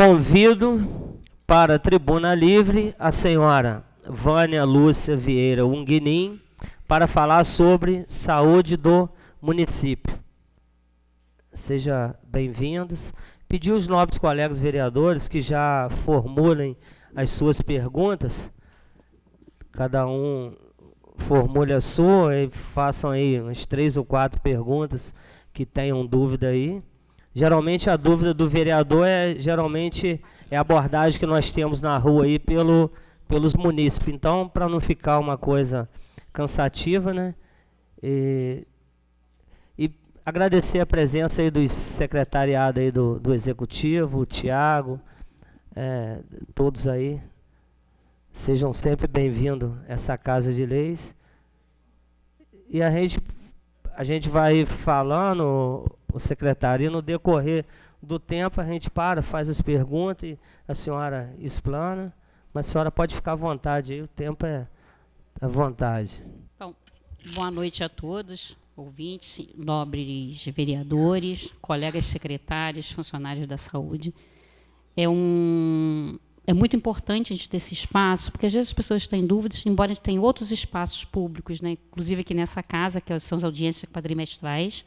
Convido para a tribuna livre a senhora Vânia Lúcia Vieira Unguinin para falar sobre saúde do município. Sejam bem-vindos. Pedir aos nobres colegas vereadores que já formulem as suas perguntas. Cada um formule a sua e façam aí umas 3 ou 4 perguntas que tenham dúvida aí. Geralmente a dúvida do vereador é a abordagem que nós temos na rua aí pelos munícipes. Então, para não ficar uma coisa cansativa, né? E agradecer a presença aí dos secretariados aí do Executivo, o Tiago, todos aí. Sejam sempre bem-vindos a essa Casa de Leis. E a gente vai falando, o secretário, e no decorrer do tempo a gente faz as perguntas e a senhora explana, mas a senhora pode ficar à vontade aí, o tempo é à vontade. Então, boa noite a todos, ouvintes, nobres vereadores, colegas secretários, funcionários da saúde. É muito importante a gente ter esse espaço, porque às vezes as pessoas têm dúvidas, embora a gente tenha outros espaços públicos, né? Inclusive aqui nessa casa, que são as audiências quadrimestrais.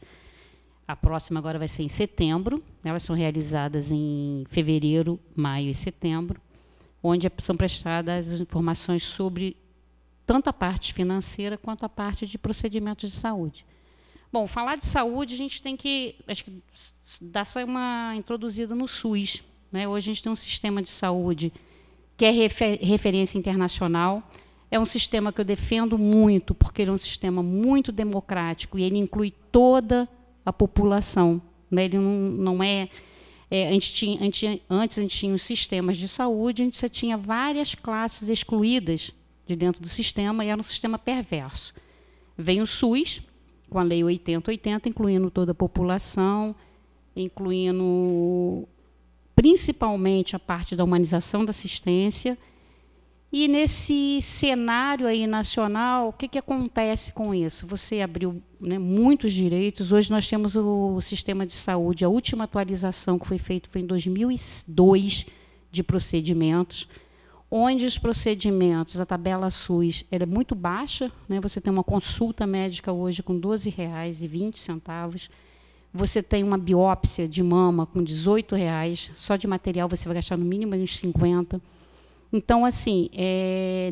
A próxima agora vai ser em setembro, elas são realizadas em fevereiro, maio e setembro, onde são prestadas as informações sobre tanto a parte financeira quanto a parte de procedimentos de saúde. Bom, falar de saúde, a gente tem que, acho que dar só uma introduzida no SUS. Né? Hoje a gente tem um sistema de saúde que é referência internacional. É um sistema que eu defendo muito, porque ele é um sistema muito democrático e ele inclui toda a população. Né? Ele não é... antes a gente tinha os sistemas de saúde, a gente tinha várias classes excluídas de dentro do sistema e era um sistema perverso. Vem o SUS, com a Lei 8080, incluindo toda a população, incluindo principalmente a parte da humanização da assistência. E nesse cenário aí nacional, o que acontece com isso? Você abriu, né, muitos direitos. Hoje nós temos o sistema de saúde, a última atualização que foi feita foi em 2002 de procedimentos, onde os procedimentos, a tabela SUS era muito baixa, né? Você tem uma consulta médica hoje com R$ 12,20. Você tem uma biópsia de mama com R$ 18,00, só de material você vai gastar no mínimo uns 50. Então, assim,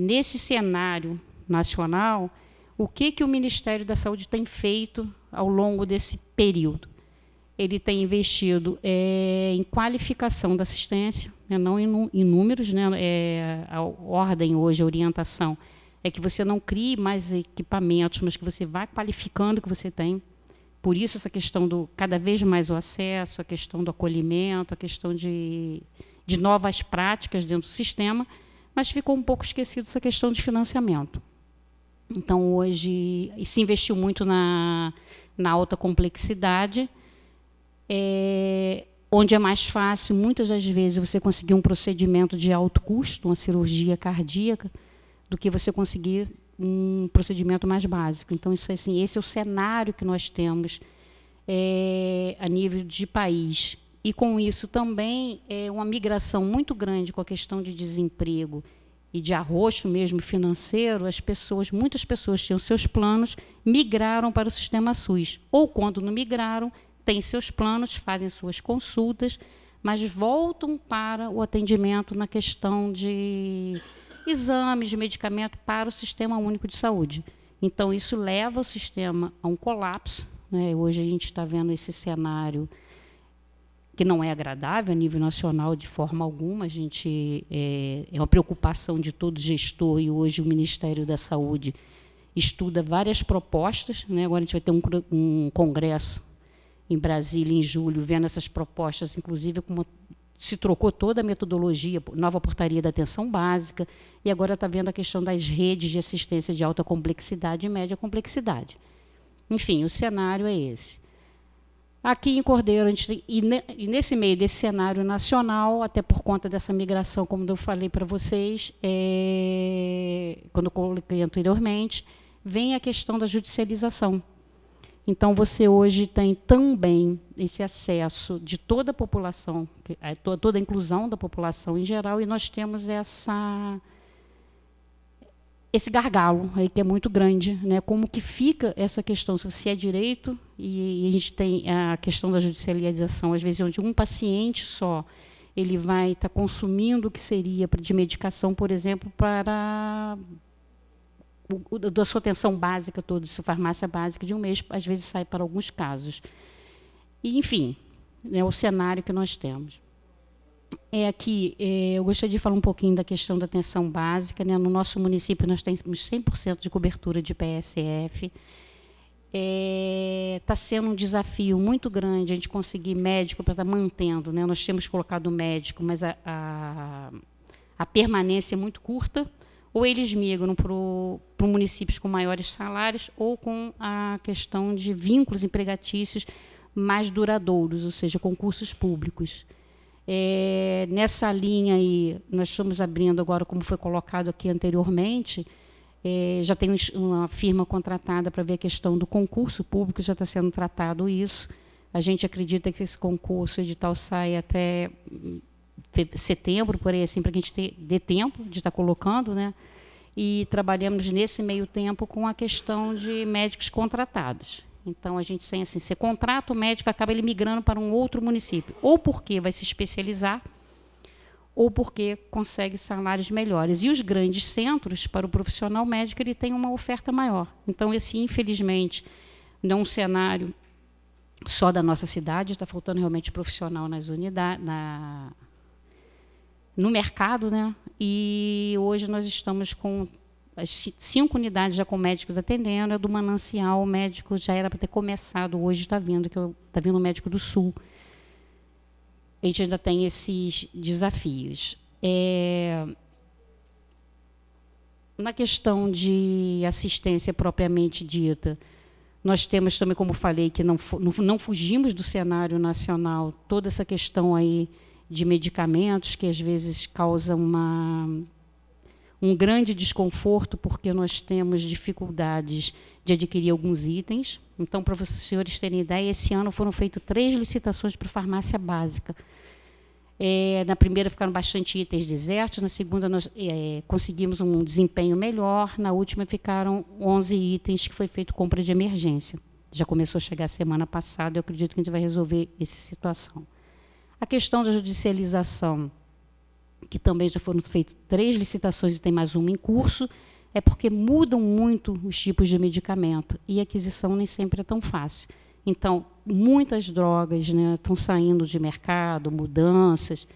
nesse cenário nacional, o que o Ministério da Saúde tem feito ao longo desse período? Ele tem investido em qualificação da assistência, né, não em números, né, a ordem hoje, a orientação, é que você não crie mais equipamentos, mas que você vá qualificando o que você tem. Por isso, essa questão do cada vez mais o acesso, a questão do acolhimento, a questão de novas práticas dentro do sistema, mas ficou um pouco esquecido essa questão de financiamento. Então, hoje, se investiu muito na alta complexidade, onde é mais fácil, muitas das vezes, você conseguir um procedimento de alto custo, uma cirurgia cardíaca, do que você conseguir um procedimento mais básico. Então, isso, assim, esse é o cenário que nós temos a nível de país. E, com isso, também uma migração muito grande com a questão de desemprego e de arroxo mesmo financeiro. Muitas pessoas tinham seus planos, migraram para o sistema SUS. Ou, quando não migraram, têm seus planos, fazem suas consultas, mas voltam para o atendimento na questão de exames, de medicamento para o Sistema Único de Saúde. Então, isso leva o sistema a um colapso. Né? Hoje a gente está vendo esse cenário que não é agradável a nível nacional de forma alguma. A gente, é uma preocupação de todo gestor, e hoje o Ministério da Saúde estuda várias propostas. Né? Agora a gente vai ter um congresso em Brasília, em julho, vendo essas propostas, inclusive como se trocou toda a metodologia, nova portaria da atenção básica, e agora está vendo a questão das redes de assistência de alta complexidade e média complexidade. Enfim, o cenário é esse. Aqui em Cordeiro, e nesse meio desse cenário nacional, até por conta dessa migração, como eu falei para vocês, quando eu coloquei anteriormente, vem a questão da judicialização. Então, você hoje tem também esse acesso de toda a população, toda a inclusão da população em geral, e nós temos esse gargalo aí que é muito grande, né? Como que fica essa questão, se é direito, e a gente tem a questão da judicialização, às vezes onde um paciente só, ele vai estar consumindo o que seria de medicação, por exemplo, para da sua atenção básica toda, sua farmácia básica de um mês, às vezes sai para alguns casos. E, enfim, é o cenário que nós temos. Aqui, eu gostaria de falar um pouquinho da questão da atenção básica, né? No nosso município, nós temos 100% de cobertura de PSF. Está sendo um desafio muito grande a gente conseguir médico para estar mantendo, né? Nós temos colocado médico, mas a permanência é muito curta, ou eles migram para municípios com maiores salários, ou com a questão de vínculos empregatícios mais duradouros, ou seja, concursos públicos. Nessa linha aí, nós estamos abrindo agora, como foi colocado aqui anteriormente, já tem uma firma contratada para ver a questão do concurso público, já está sendo tratado isso. A gente acredita que esse concurso, o edital, sai até setembro, por aí, assim, para que a gente dê tempo de estar colocando, né? E trabalhamos nesse meio tempo com a questão de médicos contratados. Então, a gente tem assim, você contrata o médico, acaba ele migrando para um outro município, ou porque vai se especializar, ou porque consegue salários melhores. E os grandes centros, para o profissional médico, ele tem uma oferta maior. Então, esse, infelizmente, não é um cenário só da nossa cidade, está faltando realmente profissional nas unidades, no mercado, né? E hoje nós estamos com as 5 unidades já com médicos atendendo, do Manancial, o médico já era para ter começado, hoje está vindo o médico do Sul. A gente ainda tem esses desafios. Na questão de assistência propriamente dita, nós temos também, como falei, que não fugimos do cenário nacional, toda essa questão aí de medicamentos, que às vezes causam um grande desconforto, porque nós temos dificuldades de adquirir alguns itens. Então, para os senhores terem ideia, esse ano foram feitas 3 licitações para farmácia básica. Na primeira ficaram bastante itens desertos, na segunda nós conseguimos um desempenho melhor, na última ficaram 11 itens que foi feito compra de emergência. Já começou a chegar a semana passada, eu acredito que a gente vai resolver essa situação. A questão da judicialização, que também já foram feitas 3 licitações e tem mais uma em curso, é porque mudam muito os tipos de medicamento e a aquisição nem sempre é tão fácil. Então, muitas drogas, né, estão saindo de mercado, mudanças,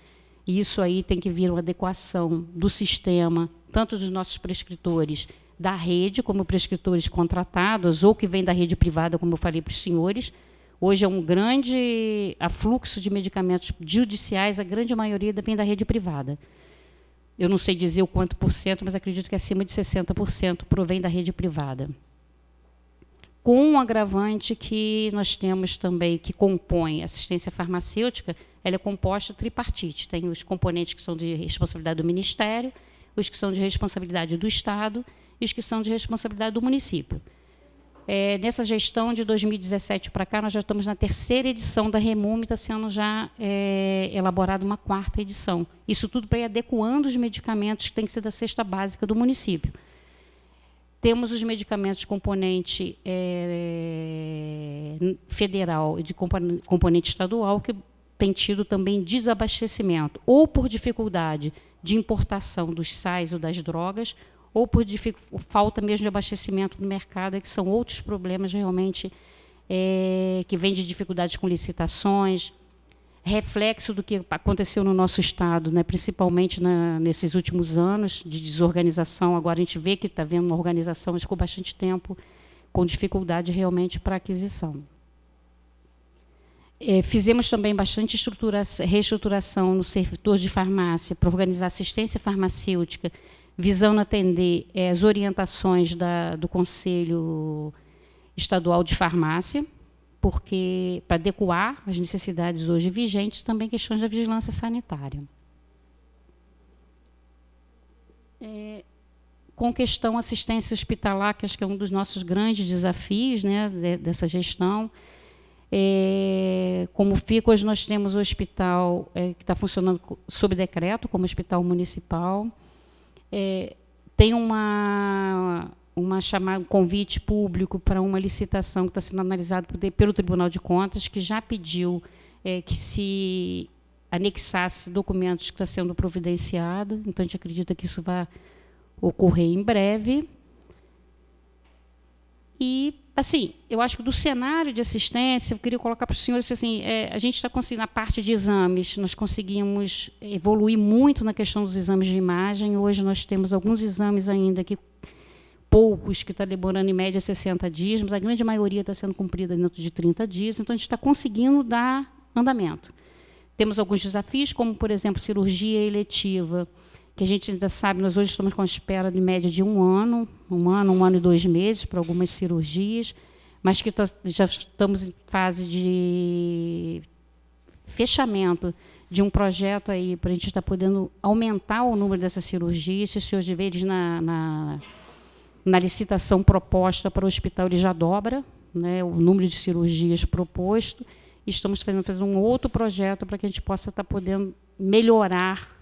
e isso aí tem que vir uma adequação do sistema, tanto dos nossos prescritores da rede, como prescritores contratados, ou que vêm da rede privada, como eu falei para os senhores. Hoje é um grande afluxo de medicamentos judiciais, a grande maioria vem da rede privada. Eu não sei dizer o quanto por cento, mas acredito que acima de 60% provém da rede privada. Com um agravante que nós temos também, que compõe a assistência farmacêutica, ela é composta tripartite. Tem os componentes que são de responsabilidade do Ministério, os que são de responsabilidade do Estado e os que são de responsabilidade do município. Nessa gestão de 2017 para cá, nós já estamos na 3ª edição da REMUM, está sendo já elaborada uma 4ª edição. Isso tudo para ir adequando os medicamentos que têm que ser da cesta básica do município. Temos os medicamentos de componente federal e de componente estadual, que tem tido também desabastecimento, ou por dificuldade de importação dos sais ou das drogas, ou por falta mesmo de abastecimento no mercado, que são outros problemas realmente que vêm de dificuldades com licitações, reflexo do que aconteceu no nosso Estado, né, principalmente nesses últimos anos de desorganização. Agora a gente vê que está havendo uma organização, mas ficou bastante tempo com dificuldade realmente para aquisição. Fizemos também bastante reestruturação no setor de farmácia para organizar assistência farmacêutica, visando atender as orientações do Conselho Estadual de Farmácia, porque para adequar as necessidades hoje vigentes, também questões da vigilância sanitária. com questão assistência hospitalar, que acho que é um dos nossos grandes desafios, né, dessa gestão. Como fica, hoje nós temos o hospital que está funcionando sob decreto, como hospital municipal. Tem um convite público para uma licitação que está sendo analisado pelo Tribunal de Contas, que já pediu que se anexasse documentos que está sendo providenciado. Então, a gente acredita que isso vai ocorrer em breve. E, assim, eu acho que do cenário de assistência, eu queria colocar para os senhores, assim, a gente está conseguindo, na parte de exames, nós conseguimos evoluir muito na questão dos exames de imagem. Hoje nós temos alguns exames ainda que, poucos, que está demorando em média 60 dias, mas a grande maioria está sendo cumprida dentro de 30 dias, então a gente está conseguindo dar andamento. Temos alguns desafios, como, por exemplo, cirurgia eletiva, que a gente ainda sabe, nós hoje estamos com a espera de média de um ano e 2 meses para algumas cirurgias, mas que já estamos em fase de fechamento de um projeto aí para a gente estar podendo aumentar o número dessas cirurgias. Se os senhores verem na licitação proposta para o hospital, ele já dobra, né, o número de cirurgias proposto. Estamos fazendo um outro projeto para que a gente possa estar podendo melhorar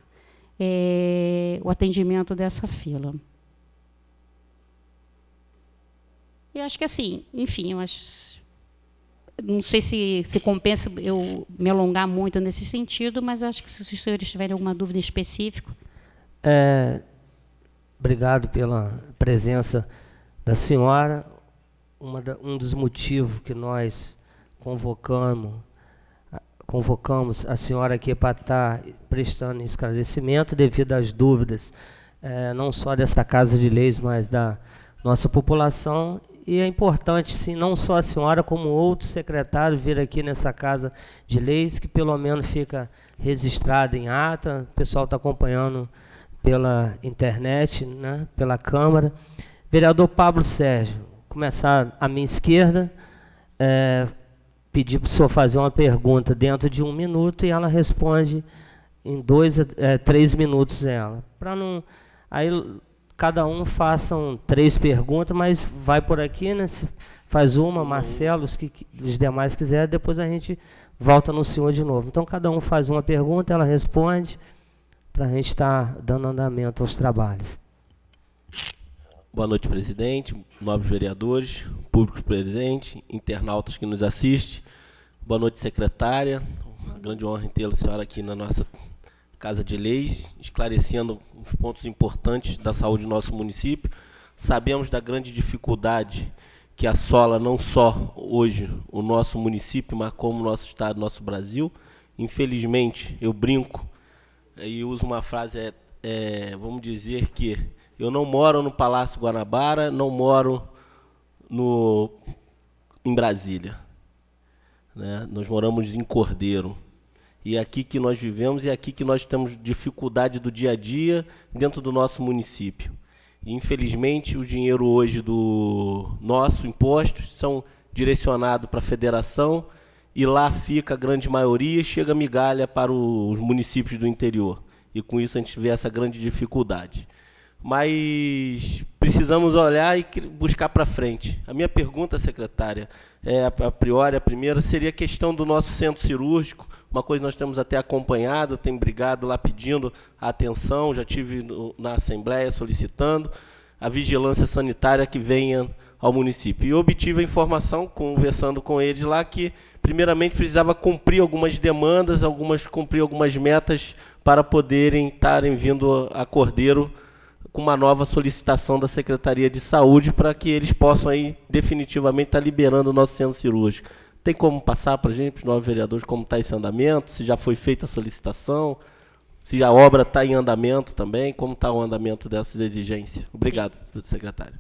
o atendimento dessa fila. Eu acho que, assim, enfim, eu acho, não sei se compensa eu me alongar muito nesse sentido, mas acho que, se os senhores tiverem alguma dúvida específica. Obrigado pela presença da senhora. Um dos motivos que nós convocamos a senhora aqui para estar prestando esclarecimento devido às dúvidas, não só dessa Casa de Leis, mas da nossa população. E é importante, sim, não só a senhora, como outro secretário vir aqui nessa Casa de Leis, que pelo menos fica registrado em ata. O pessoal está acompanhando pela internet, né, pela Câmara. Vereador Pablo Sérgio, começar à minha esquerda, pedir para o senhor fazer uma pergunta dentro de 1 minuto e ela responde em 2 a 3 minutos ela. Para não... Aí cada um façam 3 perguntas, mas vai por aqui, né? Faz uma, Marcelo, os demais quiserem, depois a gente volta no senhor de novo. Então, cada um faz uma pergunta, ela responde, para a gente estar dando andamento aos trabalhos. Boa noite, presidente, nobres vereadores, público presente, internautas que nos assistem. Boa noite, secretária. Uma grande honra em tê-la, senhora, aqui na nossa Casa de Leis, esclarecendo os pontos importantes da saúde do nosso município. Sabemos da grande dificuldade que assola não só hoje o nosso município, mas como o nosso estado, nosso Brasil. Infelizmente, eu brinco e uso uma frase, vamos dizer que eu não moro no Palácio Guanabara, não moro em Brasília, né? Nós moramos em Cordeiro. E é aqui que nós vivemos e é aqui que nós temos dificuldade do dia a dia dentro do nosso município. E, infelizmente, o dinheiro hoje do nosso impostos são direcionados para a federação e lá fica a grande maioria e chega migalha para os municípios do interior. E com isso a gente vê essa grande dificuldade. Mas precisamos olhar e buscar para frente. A minha pergunta, secretária, a priori, a primeira, seria a questão do nosso centro cirúrgico, uma coisa que nós temos até acompanhado, tem brigado lá pedindo a atenção, já tive na Assembleia solicitando a vigilância sanitária que venha ao município. E eu obtive a informação, conversando com eles lá, que primeiramente precisava cumprir algumas demandas, cumprir algumas metas para poderem estarem vindo a Cordeiro com uma nova solicitação da Secretaria de Saúde para que eles possam aí definitivamente estar liberando o nosso centro cirúrgico. Tem como passar para a gente, para os novos vereadores, como está esse andamento, se já foi feita a solicitação, se a obra está em andamento também, como está o andamento dessas exigências? Obrigado, secretário.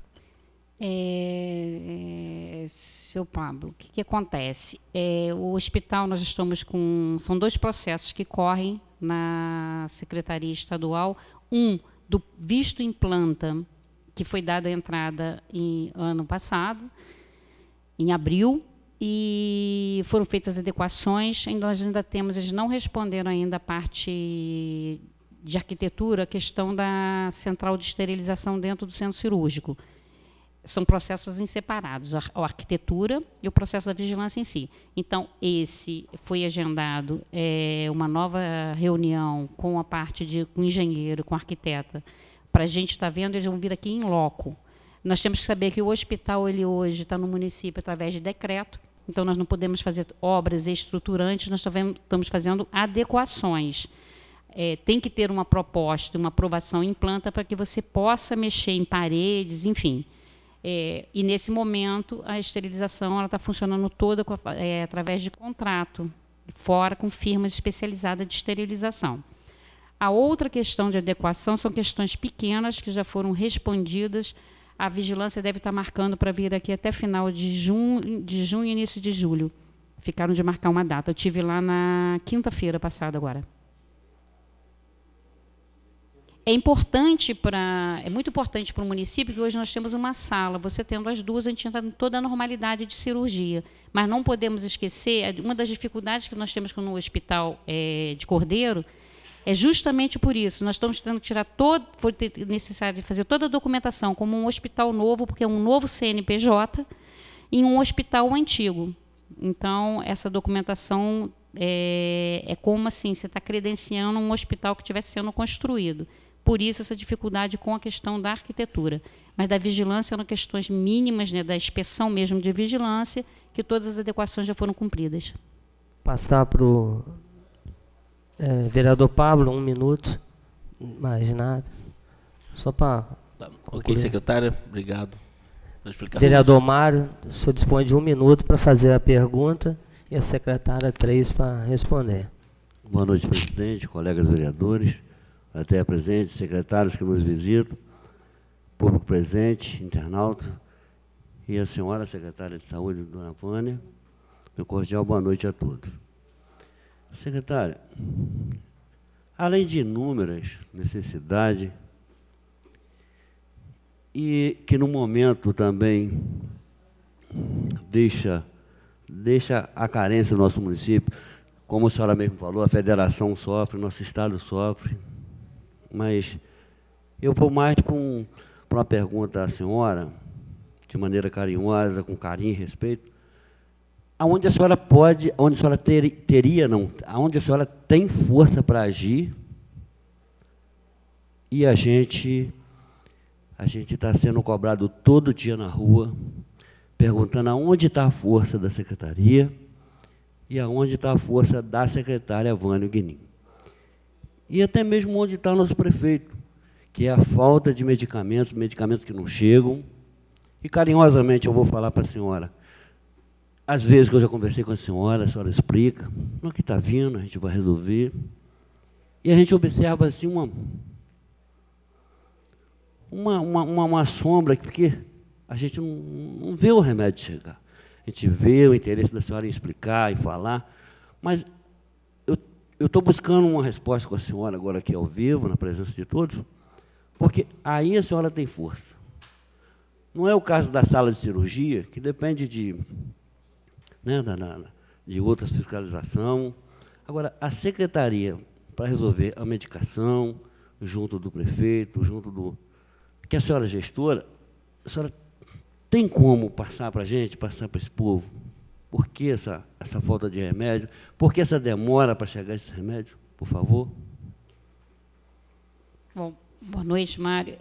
Seu Pablo, o que acontece? O hospital, nós estamos com... São 2 processos que correm na Secretaria Estadual. Do visto em planta, que foi dada a entrada ano passado, em abril, e foram feitas as adequações. Nós ainda temos, eles não responderam ainda a parte de arquitetura, a questão da central de esterilização dentro do centro cirúrgico. São processos separados, a arquitetura e o processo da vigilância em si. Então, esse foi agendado uma nova reunião com a parte de com o engenheiro, com a arquiteta, para a gente estar vendo, eles vão vir aqui em loco. Nós temos que saber que o hospital, ele hoje está no município através de decreto, então nós não podemos fazer obras estruturantes, nós estamos fazendo adequações. Tem que ter uma proposta, uma aprovação em planta para que você possa mexer em paredes, enfim. E, nesse momento, a esterilização está funcionando toda através de contrato, fora com firmas especializadas de esterilização. A outra questão de adequação são questões pequenas que já foram respondidas. A vigilância deve estar marcando para vir aqui até final de junho e início de julho. Ficaram de marcar uma data. Eu estive lá na quinta-feira passada agora. É muito importante para o município que hoje nós temos uma sala. Você tendo as duas, a gente entra em toda a normalidade de cirurgia. Mas não podemos esquecer, uma das dificuldades que nós temos no hospital de Cordeiro é justamente por isso. Nós estamos tendo que tirar foi necessário fazer toda a documentação como um hospital novo, porque é um novo CNPJ, em um hospital antigo. Então, essa documentação é como assim, você está credenciando um hospital que estivesse sendo construído. Por isso, essa dificuldade com a questão da arquitetura. Mas da vigilância eram questões mínimas, né, da inspeção mesmo de vigilância, que todas as adequações já foram cumpridas. Passar para o vereador Pablo, 1 minuto. Mais nada. Só para... Ok, secretária, obrigado pela explicação. Vereador Mário, o senhor dispõe de 1 minuto para fazer a pergunta e a secretária 3 para responder. Boa noite, presidente, colegas vereadores, até presentes, secretários que nos visitam, público presente, internauta, e a senhora secretária de Saúde, dona Vânia. Meu cordial boa noite a todos. Secretária, além de inúmeras necessidades, e que no momento também deixa a carência do nosso município, como a senhora mesmo falou, a federação sofre, nosso estado sofre, mas eu vou mais para uma pergunta à senhora, de maneira carinhosa, com carinho e respeito, aonde a senhora pode, onde a senhora aonde a senhora tem força para agir, e a gente está sendo cobrado todo dia na rua, perguntando aonde está a força da secretaria e aonde está a força da secretária Vânia Guinim. E até mesmo onde está o nosso prefeito, que é a falta de medicamentos que não chegam. E carinhosamente eu vou falar para a senhora, às vezes que eu já conversei com a senhora explica, no que está vindo, a gente vai resolver. E a gente observa assim uma sombra, porque a gente não vê o remédio chegar. A gente vê o interesse da senhora em explicar, em falar, mas eu estou buscando uma resposta com a senhora agora aqui ao vivo, na presença de todos, porque aí a senhora tem força. Não é o caso da sala de cirurgia, que depende de outras fiscalização. Agora, a secretaria, para resolver a medicação, junto do prefeito, junto do... que a senhora é gestora, a senhora tem como passar para a gente, passar para esse povo? Por que essa falta de remédio? Por que essa demora para chegar esse remédio? Por favor. Bom, boa noite, Mário.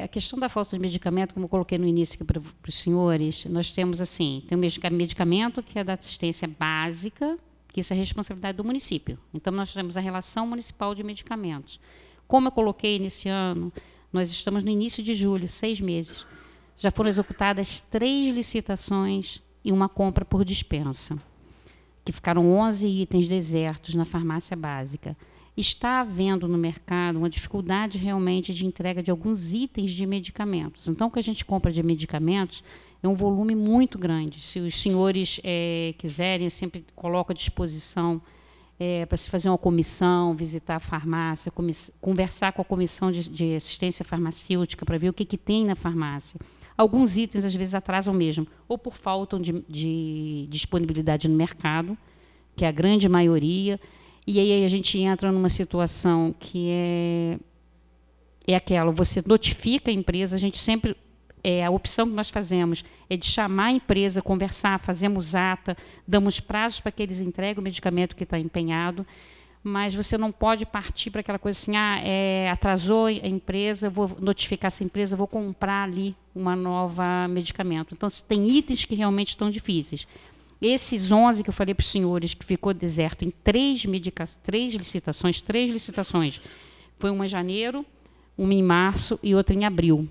A questão da falta de medicamento, como eu coloquei no início aqui para os senhores, nós temos assim, tem um medicamento que é da assistência básica, que isso é responsabilidade do município. Então, nós temos a relação municipal de medicamentos. Como eu coloquei nesse ano, nós estamos no início de julho, 6 meses. Já foram executadas 3 licitações e uma compra por dispensa, que ficaram 11 itens desertos na farmácia básica. Está havendo no mercado uma dificuldade realmente de entrega de alguns itens de medicamentos. Então, o que a gente compra de medicamentos é um volume muito grande. Se os senhores quiserem, eu sempre coloco à disposição para se fazer uma comissão, visitar a farmácia, conversar com a comissão de assistência farmacêutica para ver o que tem na farmácia. Alguns itens, às vezes, atrasam mesmo, ou por falta de disponibilidade no mercado, que é a grande maioria, E aí a gente entra numa situação que é aquela, você notifica a empresa, a gente sempre, a opção que nós fazemos é de chamar a empresa, conversar, fazemos ata, damos prazos para que eles entreguem o medicamento que está empenhado, mas você não pode partir para aquela coisa assim, atrasou a empresa, vou notificar essa empresa, vou comprar ali uma nova medicamento. Então, tem itens que realmente estão difíceis. Esses 11 que eu falei para os senhores, que ficou deserto em 3 licitações, foi uma em janeiro, uma em março e outra em abril.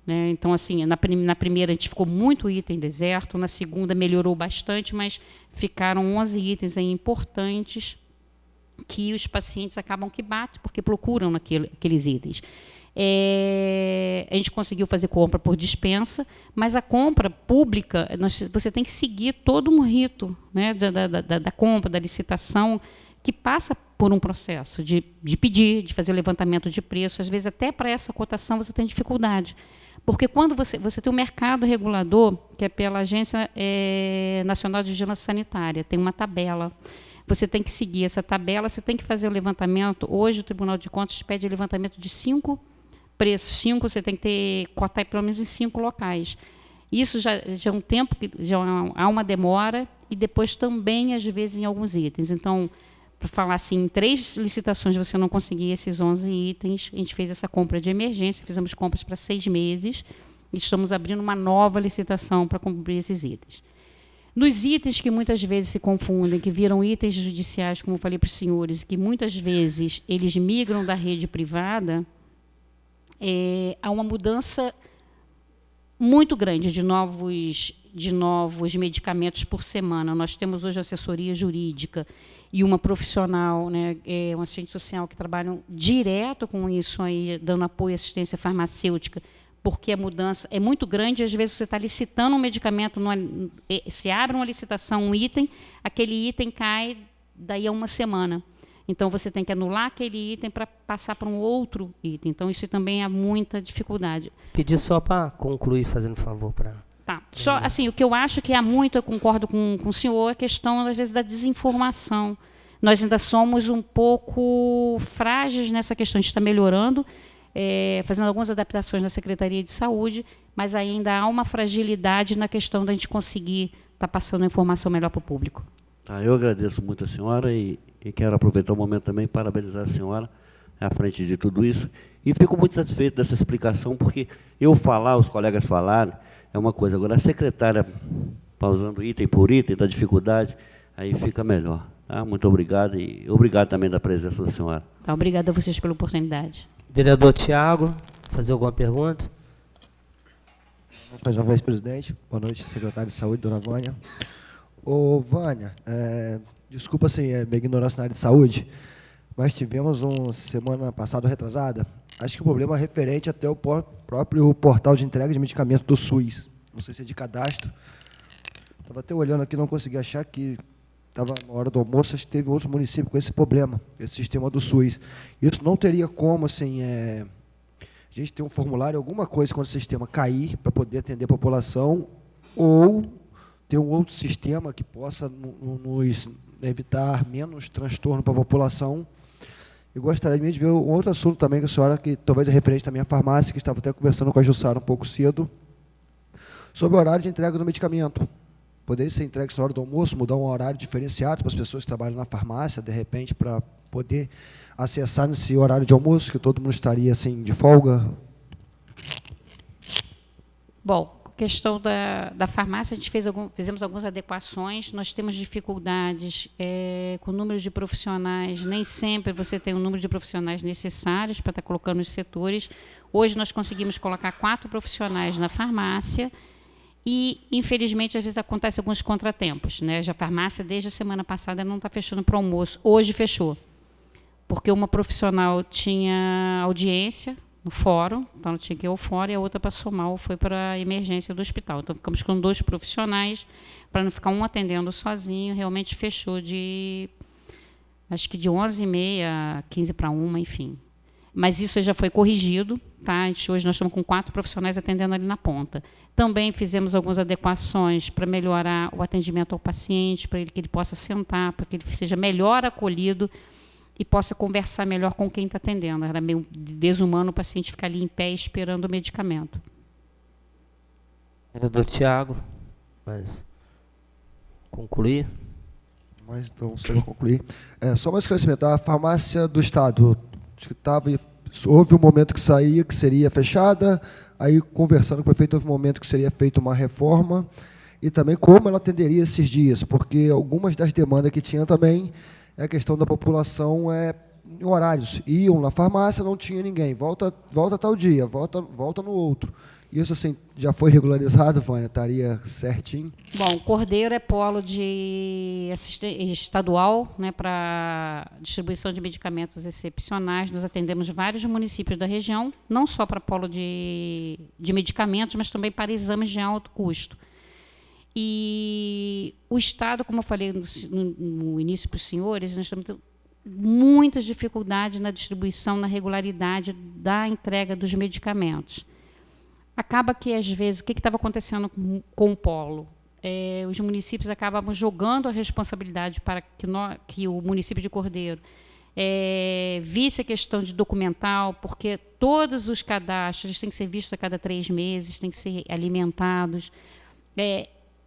Né? Então, assim, na primeira a gente ficou muito item deserto, na segunda melhorou bastante, mas ficaram 11 itens aí importantes que os pacientes acabam que batem, porque procuram aqueles itens. A gente conseguiu fazer compra por dispensa, mas a compra pública, você tem que seguir todo um rito, né, da compra, da licitação, que passa por um processo de pedir, de fazer o levantamento de preço. Às vezes, até para essa cotação, você tem dificuldade. Porque quando você tem um mercado regulador, que é pela Agência Nacional de Vigilância Sanitária, tem uma tabela. Você tem que seguir essa tabela, você tem que fazer o levantamento. Hoje, o Tribunal de Contas pede levantamento de 5 preços. 5, você tem que cotar pelo menos em 5 locais. Isso já é um tempo que já há uma demora, e depois também, às vezes, em alguns itens. Então, para falar assim, em 3 licitações você não conseguir esses 11 itens, a gente fez essa compra de emergência, fizemos compras para 6 meses, e estamos abrindo uma nova licitação para cumprir esses itens. Nos itens que muitas vezes se confundem, que viram itens judiciais, como eu falei para os senhores, que muitas vezes eles migram da rede privada, há uma mudança muito grande de novos medicamentos por semana. Nós temos hoje assessoria jurídica e uma profissional, né, um assistente social, que trabalham direto com isso, aí, dando apoio e assistência farmacêutica, porque a mudança é muito grande. Às vezes você está licitando um medicamento, se abre uma licitação, um item, aquele item cai daí a uma semana. Então, você tem que anular aquele item para passar para um outro item. Então, isso também é muita dificuldade. Pedir só para concluir, fazendo favor para... Tá. Só, assim, o que eu acho que há muito, eu concordo com o senhor, é a questão, às vezes, da desinformação. Nós ainda somos um pouco frágeis nessa questão. A gente está melhorando, fazendo algumas adaptações na Secretaria de Saúde, mas ainda há uma fragilidade na questão da gente conseguir estar passando a informação melhor para o público. Tá, eu agradeço muito a senhora e quero aproveitar o momento também para parabenizar a senhora à frente de tudo isso. E fico muito satisfeito dessa explicação, porque eu falar, os colegas falarem, é uma coisa. Agora, a secretária, pausando item por item, da dificuldade, aí fica melhor. Tá? Muito obrigado, e obrigado também da presença da senhora. Tá, obrigada a vocês pela oportunidade. Vereador Tiago, fazer alguma pergunta? Boa noite, vice-presidente. Boa noite, secretário de Saúde, dona Vânia. Ô, Vânia, desculpa assim, minha ignorância na área de saúde, mas tivemos semana passada, retrasada, acho que o problema é referente até o próprio portal de entrega de medicamento do SUS. Não sei se é de cadastro. Estava até olhando aqui, não consegui achar que estava na hora do almoço, acho que teve outro município com esse problema, esse sistema do SUS. Isso não teria como, assim, a gente ter um formulário, alguma coisa quando o sistema cair, para poder atender a população, ou ter um outro sistema que possa nos evitar menos transtorno para a população. Eu gostaria de ver um outro assunto também com a senhora, que talvez é referente também à farmácia, que estava até conversando com a Jussara um pouco cedo, sobre o horário de entrega do medicamento. Poderia ser entregue na hora do almoço, mudar um horário diferenciado para as pessoas que trabalham na farmácia, de repente, para poder acessar nesse horário de almoço, que todo mundo estaria assim, de folga. Bom, questão da farmácia, a gente fizemos algumas adequações. Nós temos dificuldades com o número de profissionais. Nem sempre você tem o número de profissionais necessários para estar colocando os setores. Hoje nós conseguimos colocar 4 profissionais na farmácia e, infelizmente, às vezes acontecem alguns contratempos, né? Já a farmácia, desde a semana passada, não está fechando para o almoço. Hoje fechou, porque uma profissional tinha audiência no fórum, então ela tinha que ir ao fórum, e a outra, para somar, foi para a emergência do hospital. Então, ficamos com 2 profissionais, para não ficar um atendendo sozinho. Realmente fechou acho que de 11h30 a 11h45, enfim. Mas isso já foi corrigido, tá? Hoje nós estamos com 4 profissionais atendendo ali na ponta. Também fizemos algumas adequações para melhorar o atendimento ao paciente, para que ele possa sentar, para que ele seja melhor acolhido. e possa conversar melhor com quem está atendendo. Era meio desumano o paciente ficar ali em pé esperando o medicamento. Vereador Tiago, mas concluir? Mas então, só para concluir, só mais esclarecimento, a farmácia do Estado, acho que houve um momento que saía, que seria fechada, aí conversando com o prefeito, houve um momento que seria feita uma reforma, e também como ela atenderia esses dias, porque algumas das demandas que tinha também é a questão da população em horários. Iam na farmácia, não tinha ninguém, volta tal dia, volta no outro. Isso assim, já foi regularizado, Vânia? Estaria certinho? Bom, Cordeiro é polo estadual, né, para distribuição de medicamentos excepcionais. Nós atendemos vários municípios da região, não só para polo de medicamentos, mas também para exames de alto custo. E o Estado, como eu falei no início para os senhores, nós estamos tendo muitas dificuldades na distribuição, na regularidade da entrega dos medicamentos. Acaba que, às vezes, o que estava acontecendo com o polo? Os municípios acabavam jogando a responsabilidade para que o município de Cordeiro visse a questão de documental, porque todos os cadastros têm que ser vistos a cada 3 meses, têm que ser alimentados.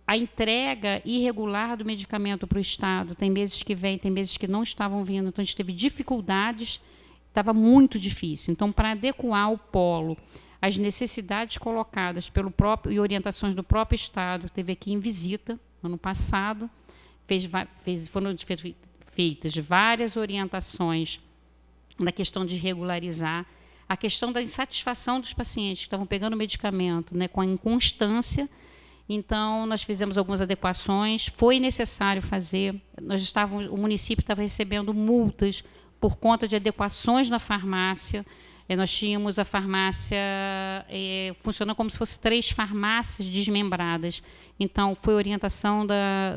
A entrega irregular do medicamento para o Estado, tem meses que vem, tem meses que não estavam vindo, então a gente teve dificuldades, estava muito difícil. Então, para adequar o polo às necessidades colocadas pelo próprio e orientações do próprio Estado, teve aqui em visita, ano passado, foram feitas várias orientações na questão de regularizar, a questão da insatisfação dos pacientes que estavam pegando o medicamento, né, com a inconstância. Então, nós fizemos algumas adequações, foi necessário fazer, o município estava recebendo multas por conta de adequações na farmácia. Nós tínhamos a farmácia funcionando como se fosse 3 farmácias desmembradas. Então, foi orientação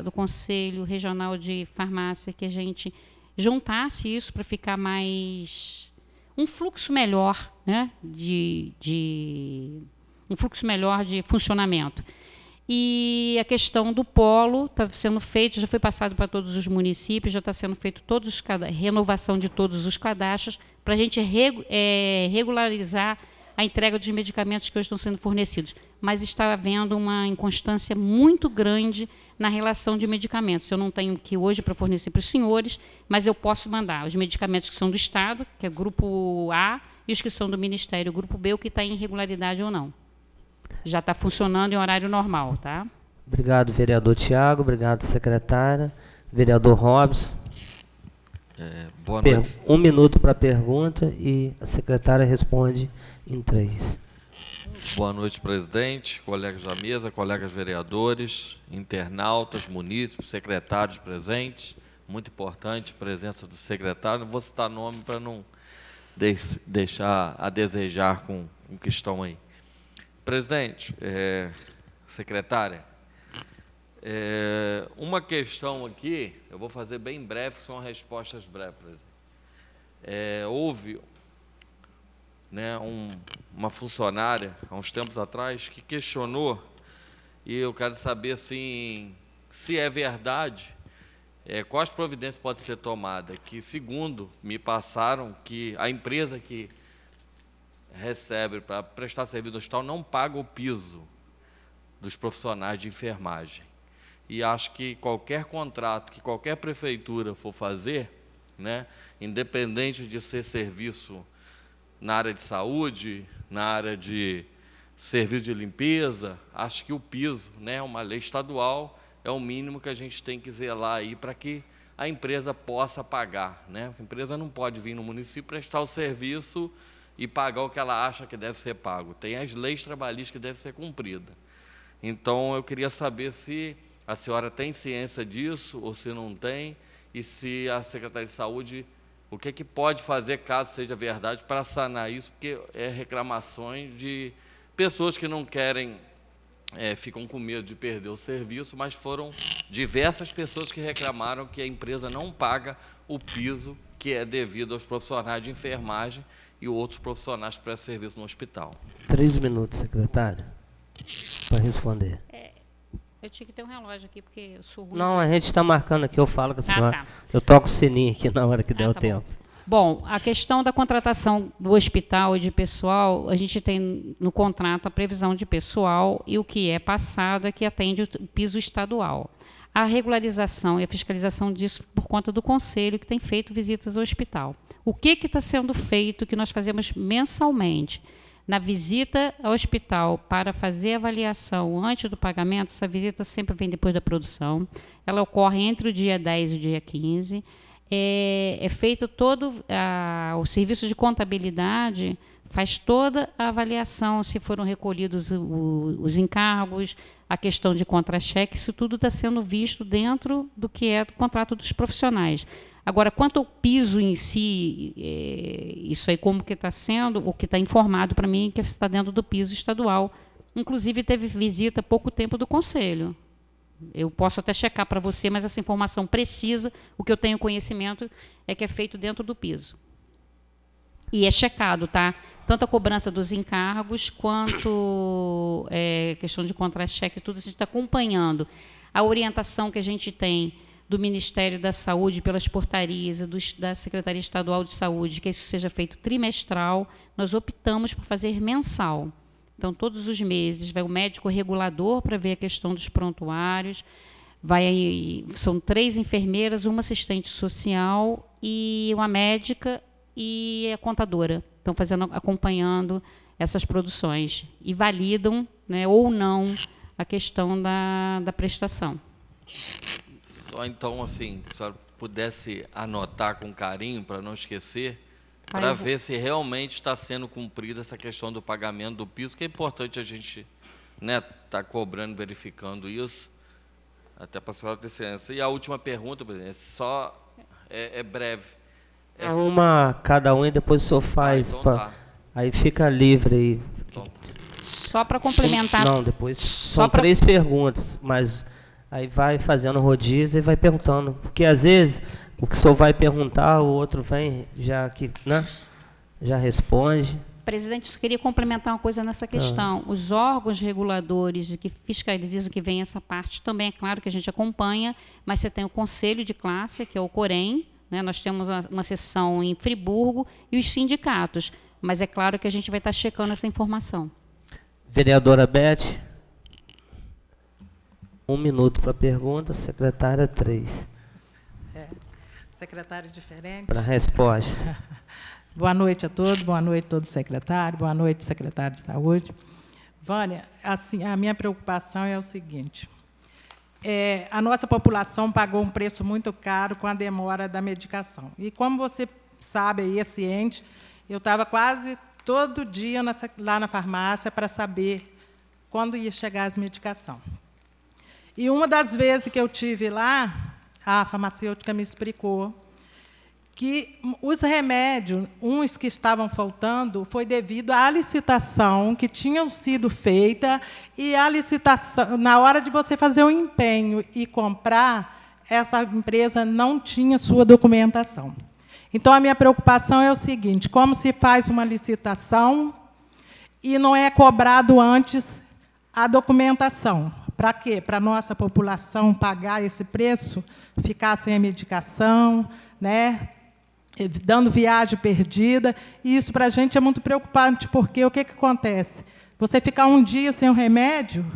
do Conselho Regional de Farmácia que a gente juntasse isso para ficar mais um fluxo melhor, né, um fluxo melhor de funcionamento. E a questão do polo está sendo feito, já foi passado para todos os municípios, já está sendo feito renovação de todos os cadastros para a gente regularizar a entrega dos medicamentos que hoje estão sendo fornecidos. Mas está havendo uma inconstância muito grande na relação de medicamentos. Eu não tenho que hoje para fornecer para os senhores, mas eu posso mandar os medicamentos que são do Estado, que é grupo A, e os que são do Ministério, grupo B, o que está em irregularidade ou não. Já está funcionando em horário normal, tá? Obrigado, vereador Tiago. Obrigado, secretária. Vereador Robson. Boa noite. 1 minuto para a pergunta e a secretária responde em 3. Boa noite, presidente, colegas da mesa, colegas vereadores, internautas, munícipes, secretários presentes. Muito importante a presença do secretário. Não vou citar nome para não deixar a desejar com o que estão aí. Presidente, secretária, uma questão aqui, eu vou fazer bem breve, são respostas breves, presidente. Houve, né, uma funcionária, há uns tempos atrás, que questionou, e eu quero saber assim, se é verdade, quais providências podem ser tomadas, que, segundo me passaram, que a empresa que recebe para prestar serviço no hospital não paga o piso dos profissionais de enfermagem. E acho que qualquer contrato que qualquer prefeitura for fazer, né, independente de ser serviço na área de saúde, na área de serviço de limpeza, acho que o piso, né, uma lei estadual, é o mínimo que a gente tem que zelar aí para que a empresa possa pagar, né? A empresa não pode vir no município prestar o serviço e pagar o que ela acha que deve ser pago. Tem as leis trabalhistas que devem ser cumpridas. Então, eu queria saber se a senhora tem ciência disso ou se não tem, e se a Secretaria de Saúde, o que é que pode fazer, caso seja verdade, para sanar isso, porque reclamações de pessoas que não querem, ficam com medo de perder o serviço, mas foram diversas pessoas que reclamaram que a empresa não paga o piso que é devido aos profissionais de enfermagem e outros profissionais que prestam serviço no hospital. 3 minutos, secretária, para responder. Eu tinha que ter um relógio aqui, porque eu sou ruim. Não, a gente está marcando aqui, eu falo com a senhora. Tá. Eu toco o sininho aqui na hora que der o Tá tempo. bom. Bom, a questão da contratação do hospital e de pessoal, a gente tem no contrato a previsão de pessoal e o que é passado é que atende o piso estadual. A regularização e a fiscalização disso por conta do conselho que tem feito visitas ao hospital. O que está sendo feito, que nós fazemos mensalmente? Na visita ao hospital para fazer a avaliação antes do pagamento, essa visita sempre vem depois da produção, ela ocorre entre o dia 10 e o dia 15, é feito todo o serviço de contabilidade, faz toda a avaliação, se foram recolhidos os encargos, a questão de contra-cheque, isso tudo está sendo visto dentro do que é o contrato dos profissionais. Agora, quanto ao piso em si, isso aí como que está sendo, o que está informado para mim é que está dentro do piso estadual. Inclusive, teve visita há pouco tempo do Conselho. Eu posso até checar para você, mas essa informação precisa, o que eu tenho conhecimento é que é feito dentro do piso. E é checado, tá? Tanto a cobrança dos encargos, quanto questão de contra-cheque, tudo isso a gente está acompanhando. A orientação que a gente tem do Ministério da Saúde, pelas portarias da Secretaria Estadual de Saúde, que isso seja feito trimestral, nós optamos por fazer mensal. Então, todos os meses, vai o médico regulador para ver a questão dos prontuários, são 3 enfermeiras, uma assistente social e uma médica e a contadora. Estão acompanhando essas produções e validam, né, ou não a questão da prestação. Só então, assim, se a senhora pudesse anotar com carinho, para não esquecer, para ver se realmente está sendo cumprida essa questão do pagamento do piso, que é importante a gente, né, tá cobrando, verificando isso, até para a senhora ter ciência. E a última pergunta, presidente, é breve. Uma cada um e depois o senhor faz. Então tá. Aí fica livre aí. Então, Só para complementar. Não, depois são 3 perguntas, mas aí vai fazendo rodízio e vai perguntando. Porque às vezes o que o senhor vai perguntar, o outro vem já responde. Presidente, eu só queria complementar uma coisa nessa questão. Os órgãos reguladores que fiscalizam que vem essa parte também, é claro que a gente acompanha, mas você tem o Conselho de Classe, que é o COREM, né? Nós temos uma seção em Friburgo e os sindicatos, mas é claro que a gente vai estar checando essa informação. Vereadora Beth, 1 minuto para a pergunta, secretária 3. Secretário diferente. Para a resposta. Boa noite a todos, boa noite a todo secretário, boa noite, secretário de Saúde. Vânia, assim, a minha preocupação é o seguinte, a nossa população pagou um preço muito caro com a demora da medicação. E como você sabe, aí é ciente, eu estava quase todo dia lá na farmácia para saber quando ia chegar as medicações. E uma das vezes que eu tive lá, a farmacêutica me explicou que os remédios, uns que estavam faltando, foi devido à licitação que tinham sido feita, e a licitação, na hora de você fazer o empenho e comprar, essa empresa não tinha sua documentação. Então, a minha preocupação é o seguinte, como se faz uma licitação e não é cobrado antes a documentação? Para quê? Para a nossa população pagar esse preço, ficar sem a medicação, né? Dando viagem perdida, e isso para a gente é muito preocupante, porque o que acontece? Você ficar um dia sem o remédio,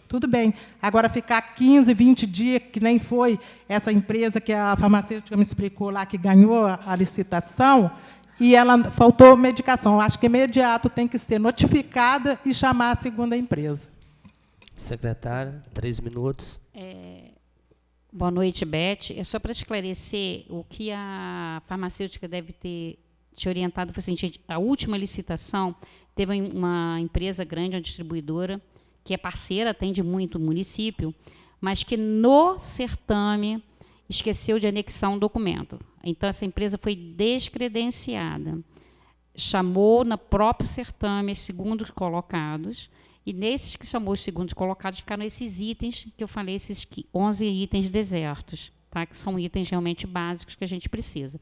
tudo bem. Agora, ficar 15, 20 dias, que nem foi essa empresa que a farmacêutica me explicou lá, que ganhou a licitação, e ela faltou medicação. Eu acho que imediato tem que ser notificada e chamar a segunda empresa. Secretária, 3 minutos. Boa noite, Beth. É só para esclarecer, o que a farmacêutica deve ter te orientado foi assim, a última licitação teve uma empresa grande, uma distribuidora, que é parceira, atende muito o município, mas que no certame esqueceu de anexar um documento. Então, essa empresa foi descredenciada. Chamou no próprio certame os segundos colocados, e nesses que chamou os segundos colocados ficaram esses itens que eu falei, esses 11 itens desertos, tá? Que são itens realmente básicos que a gente precisa.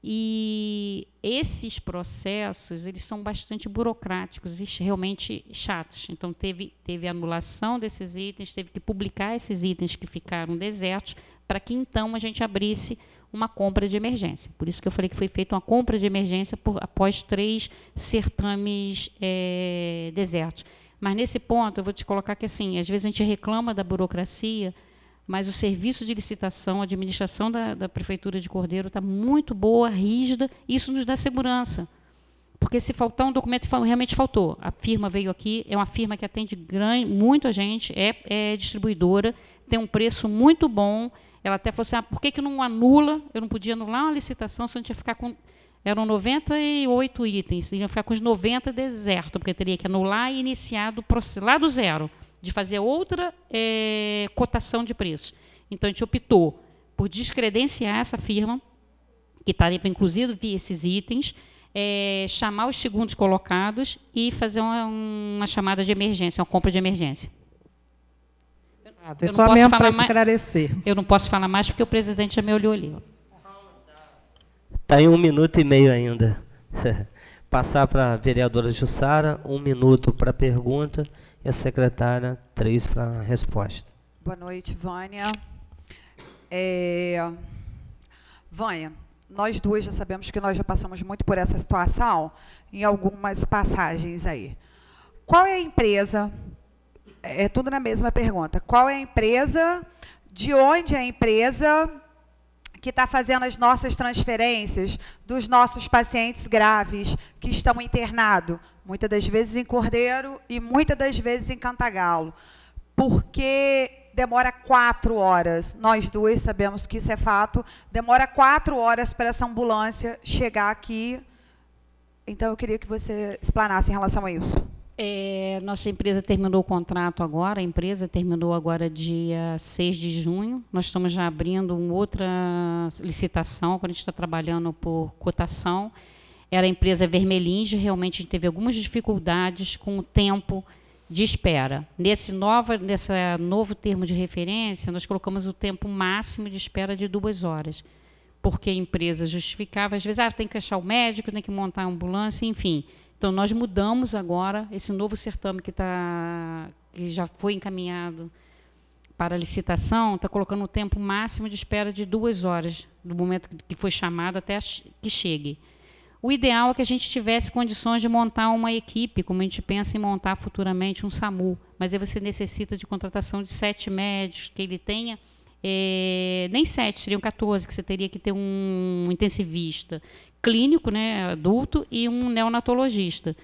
E esses processos, eles são bastante burocráticos e realmente chatos. Então, teve anulação desses itens, teve que publicar esses itens que ficaram desertos, para que, então, a gente abrisse uma compra de emergência. Por isso que eu falei que foi feita uma compra de emergência após 3 certames desertos. Mas, nesse ponto, eu vou te colocar que, assim, às vezes a gente reclama da burocracia, mas o serviço de licitação, a administração da Prefeitura de Cordeiro está muito boa, rígida, e isso nos dá segurança. Porque se faltar um documento, realmente faltou. A firma veio aqui, é uma firma que atende muito a gente, é distribuidora, tem um preço muito bom. Ela até falou assim, por que não anula? Eu não podia anular uma licitação, se a gente ia ficar com... Eram 98 itens, ia ficar com os 90 deserto, porque teria que anular e iniciar lá do zero, de fazer outra cotação de preços. Então, a gente optou por descredenciar essa firma, que estava inclusive esses itens, chamar os segundos colocados e fazer uma chamada de emergência, uma compra de emergência. É só mesmo para esclarecer. Eu não posso falar mais porque o presidente já me olhou ali. Está em 1 minuto e meio ainda. Passar para a vereadora Jussara, 1 minuto para a pergunta e a secretária 3 para a resposta. Boa noite, Vânia. Vânia, nós duas já sabemos que nós já passamos muito por essa situação em algumas passagens aí. Qual é a empresa? É tudo na mesma pergunta. Qual é a empresa? De onde é a empresa que está fazendo as nossas transferências dos nossos pacientes graves que estão internados, muitas das vezes em Cordeiro e muitas das vezes em Cantagalo? Porque demora 4 horas. Nós duas sabemos que isso é fato. Demora 4 horas para essa ambulância chegar aqui. Então, eu queria que você explanasse em relação a isso. Nossa empresa terminou o contrato agora, a empresa terminou agora dia 6 de junho. Nós estamos já abrindo uma outra licitação, quando a gente está trabalhando por cotação. Era a empresa Vermelinge, realmente a gente teve algumas dificuldades com o tempo de espera. Nesse novo termo de referência, nós colocamos o tempo máximo de espera de 2 horas, porque a empresa justificava, às vezes, tem que achar o médico, tem que montar a ambulância, enfim. Então, nós mudamos agora, esse novo certame que já foi encaminhado para a licitação, está colocando o tempo máximo de espera de 2 horas, do momento que foi chamado até que chegue. O ideal é que a gente tivesse condições de montar uma equipe, como a gente pensa em montar futuramente um SAMU, mas aí você necessita de contratação de 7 médicos, que ele tenha, nem 7, seriam 14, que você teria que ter um intensivista clínico, né, adulto, e um neonatologista.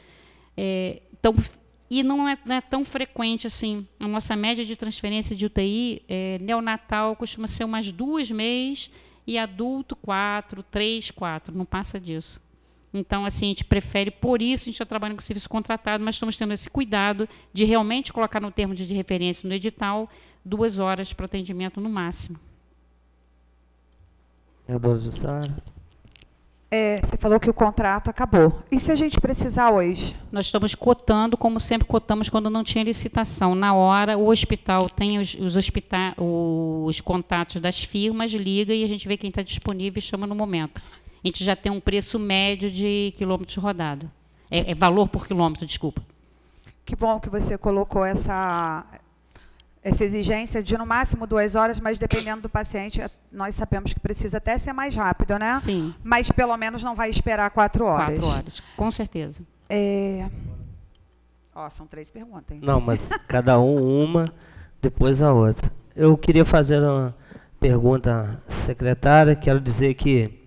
Então, e não é tão frequente assim. A nossa média de transferência de UTI neonatal costuma ser umas 2 mês e adulto 4, 3, 4, não passa disso. Então, assim, a gente prefere, por isso, a gente está trabalhando com serviço contratado, mas estamos tendo esse cuidado de realmente colocar no termo de referência no edital 2 horas para atendimento no máximo. Vereadora Jussara. Você falou que o contrato acabou. E se a gente precisar hoje? Nós estamos cotando, como sempre cotamos quando não tinha licitação. Na hora, o hospital tem os contatos das firmas, liga e a gente vê quem está disponível e chama no momento. A gente já tem um preço médio de quilômetros rodado. Valor por quilômetro, desculpa. Que bom que você colocou essa exigência de, no máximo, 2 horas, mas dependendo do paciente, nós sabemos que precisa até ser mais rápido, né? Sim. Mas, pelo menos, não vai esperar 4 horas. 4 horas, com certeza. São 3 perguntas, hein? Não, mas cada uma, depois a outra. Eu queria fazer uma pergunta à secretária. Quero dizer que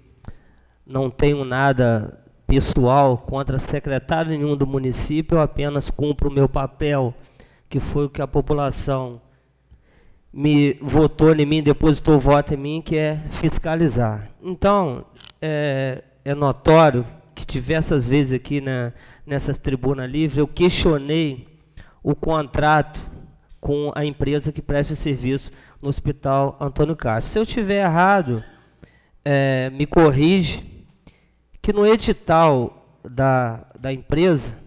não tenho nada pessoal contra secretário nenhum do município, eu apenas cumpro o meu papel, que foi o que a população me votou em mim, depositou voto em mim, que é fiscalizar. Então, é notório que diversas vezes aqui nessa tribuna livre eu questionei o contrato com a empresa que presta serviço no Hospital Antônio Castro. Se eu estiver errado, me corrige, que no edital da empresa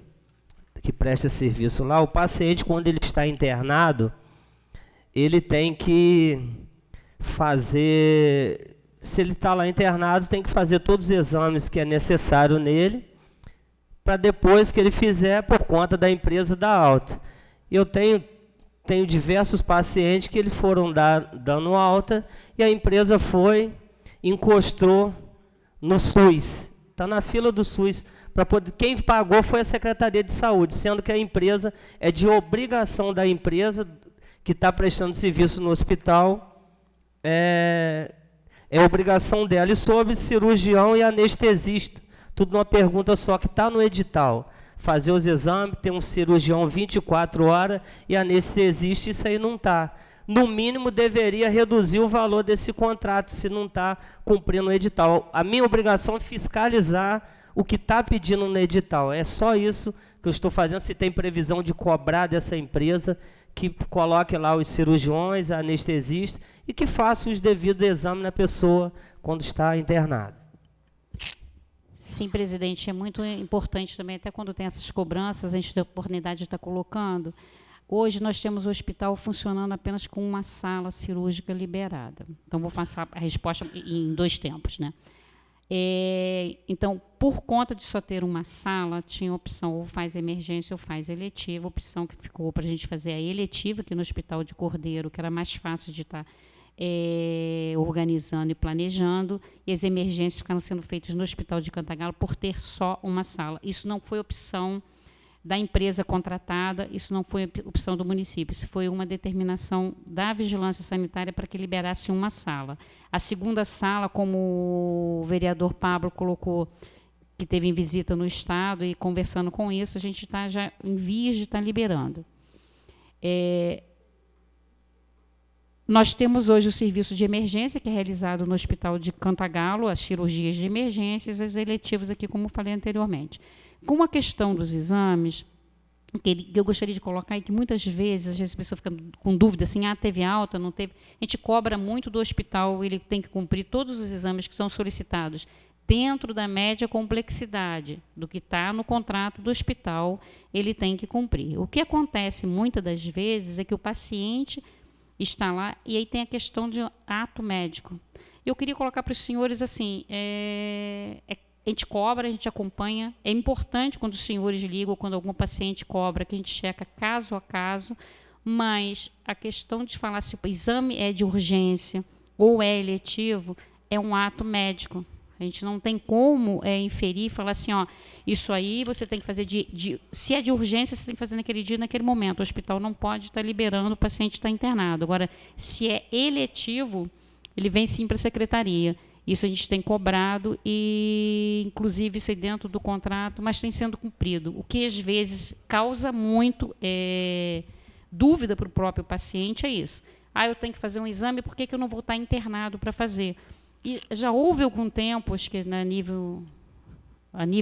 que presta serviço lá, o paciente, quando ele está internado, ele tem que fazer, se ele está lá internado, tem que fazer todos os exames que é necessário nele, para depois que ele fizer, por conta da empresa, dar alta. Eu tenho diversos pacientes que eles foram dando alta, e a empresa foi encostou no SUS. Está na fila do SUS. Quem pagou foi a Secretaria de Saúde, sendo que a empresa é de obrigação da empresa que está prestando serviço no hospital, é obrigação dela. E sobre cirurgião e anestesista, tudo numa pergunta só, que está no edital. Fazer os exames, ter um cirurgião 24 horas e anestesista, isso aí não está. No mínimo, deveria reduzir o valor desse contrato, se não está cumprindo o edital. A minha obrigação é fiscalizar o que está pedindo no edital. É só isso que eu estou fazendo. Se tem previsão de cobrar dessa empresa, que coloque lá os cirurgiões, a anestesista, e que faça os devidos exames na pessoa quando está internada. Sim, presidente, é muito importante também, até quando tem essas cobranças, a gente tem a oportunidade de estar colocando. Hoje nós temos o hospital funcionando apenas com uma sala cirúrgica liberada. Então, vou passar a resposta em 2 tempos, né? Então, por conta de só ter uma sala, tinha opção ou faz emergência ou faz eletiva. A opção que ficou para a gente fazer a eletiva aqui no Hospital de Cordeiro, que era mais fácil de estar organizando e planejando, e as emergências ficaram sendo feitas no Hospital de Cantagalo por ter só uma sala. Isso não foi opção da empresa contratada, isso não foi opção do município, isso foi uma determinação da vigilância sanitária para que liberasse uma sala. A segunda sala, como o vereador Pablo colocou, que teve em visita no Estado e conversando com isso, a gente está já em vias de estar liberando. Nós temos hoje o serviço de emergência, que é realizado no Hospital de Cantagalo, as cirurgias de emergências, as eletivas aqui, como falei anteriormente. Com a questão dos exames, que eu gostaria de colocar, e que muitas vezes, às vezes a pessoa fica com dúvida, assim, teve alta, não teve. A gente cobra muito do hospital, ele tem que cumprir todos os exames que são solicitados dentro da média complexidade do que está no contrato do hospital, ele tem que cumprir. O que acontece muitas das vezes é que o paciente está lá e aí tem a questão de ato médico. Eu queria colocar para os senhores assim, a gente cobra, a gente acompanha. É importante quando os senhores ligam, quando algum paciente cobra, que a gente checa caso a caso, mas a questão de falar se o exame é de urgência ou é eletivo, é um ato médico. A gente não tem como inferir, falar assim, ó, isso aí você tem que fazer se é de urgência, você tem que fazer naquele dia, naquele momento. O hospital não pode estar liberando, o paciente está internado. Agora, se é eletivo, ele vem sim para a secretaria. Isso a gente tem cobrado e, inclusive, isso é dentro do contrato, mas tem sendo cumprido. O que, às vezes, causa muito dúvida para o próprio paciente é isso. Eu tenho que fazer um exame, por que eu não vou estar internado para fazer? E já houve algum tempo, acho que a nível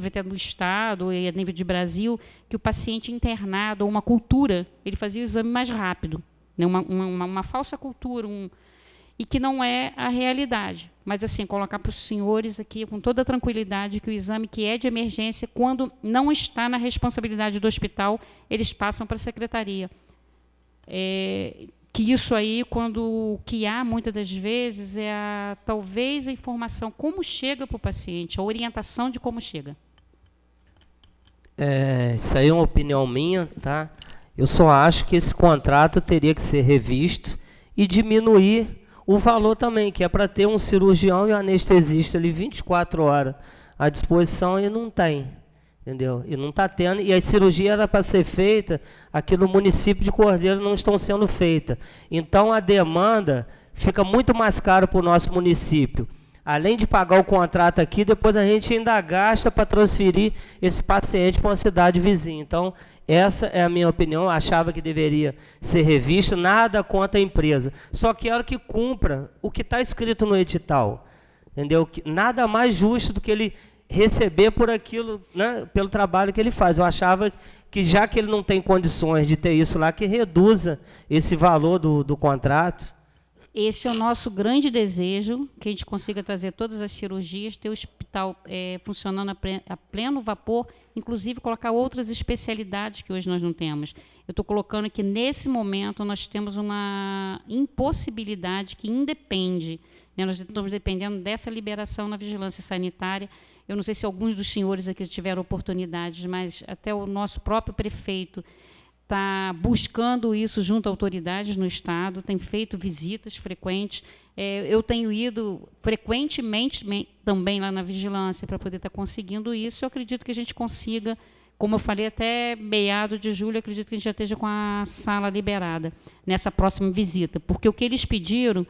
até do Estado e a nível de Brasil, que o paciente internado, ou uma cultura, ele fazia o exame mais rápido. Né? Uma falsa cultura, e que não é a realidade. Mas, assim, colocar para os senhores aqui, com toda a tranquilidade, que o exame que é de emergência, quando não está na responsabilidade do hospital, eles passam para a secretaria. Que isso aí, quando o que há, muitas das vezes, talvez a informação, como chega para o paciente, a orientação de como chega. Isso aí é uma opinião minha, tá? Eu só acho que esse contrato teria que ser revisto e diminuir o valor também, que é para ter um cirurgião e um anestesista ali 24 horas à disposição e não tem, entendeu? E não está tendo, e as cirurgias eram para ser feitas aqui no município de Cordeiro, não estão sendo feitas. Então a demanda fica muito mais cara para o nosso município. Além de pagar o contrato aqui, depois a gente ainda gasta para transferir esse paciente para uma cidade vizinha. Então, essa é a minha opinião. Eu achava que deveria ser revisto, nada contra a empresa. Só quero que cumpra o que está escrito no edital. Entendeu? Nada mais justo do que ele receber por aquilo, né, pelo trabalho que ele faz. Eu achava que, já que ele não tem condições de ter isso lá, que reduza esse valor do contrato. Esse é o nosso grande desejo, que a gente consiga trazer todas as cirurgias, ter o hospital funcionando a pleno vapor, inclusive colocar outras especialidades que hoje nós não temos. Eu estou colocando que, nesse momento, nós temos uma impossibilidade que independe, né, nós estamos dependendo dessa liberação na vigilância sanitária. Eu não sei se alguns dos senhores aqui tiveram oportunidades, mas até o nosso próprio prefeito está buscando isso junto a autoridades no Estado, tem feito visitas frequentes. Eu tenho ido frequentemente também lá na vigilância para poder estar conseguindo isso. Eu acredito que a gente consiga, como eu falei, até meado de julho, acredito que a gente já esteja com a sala liberada nessa próxima visita. Porque o que eles pediram,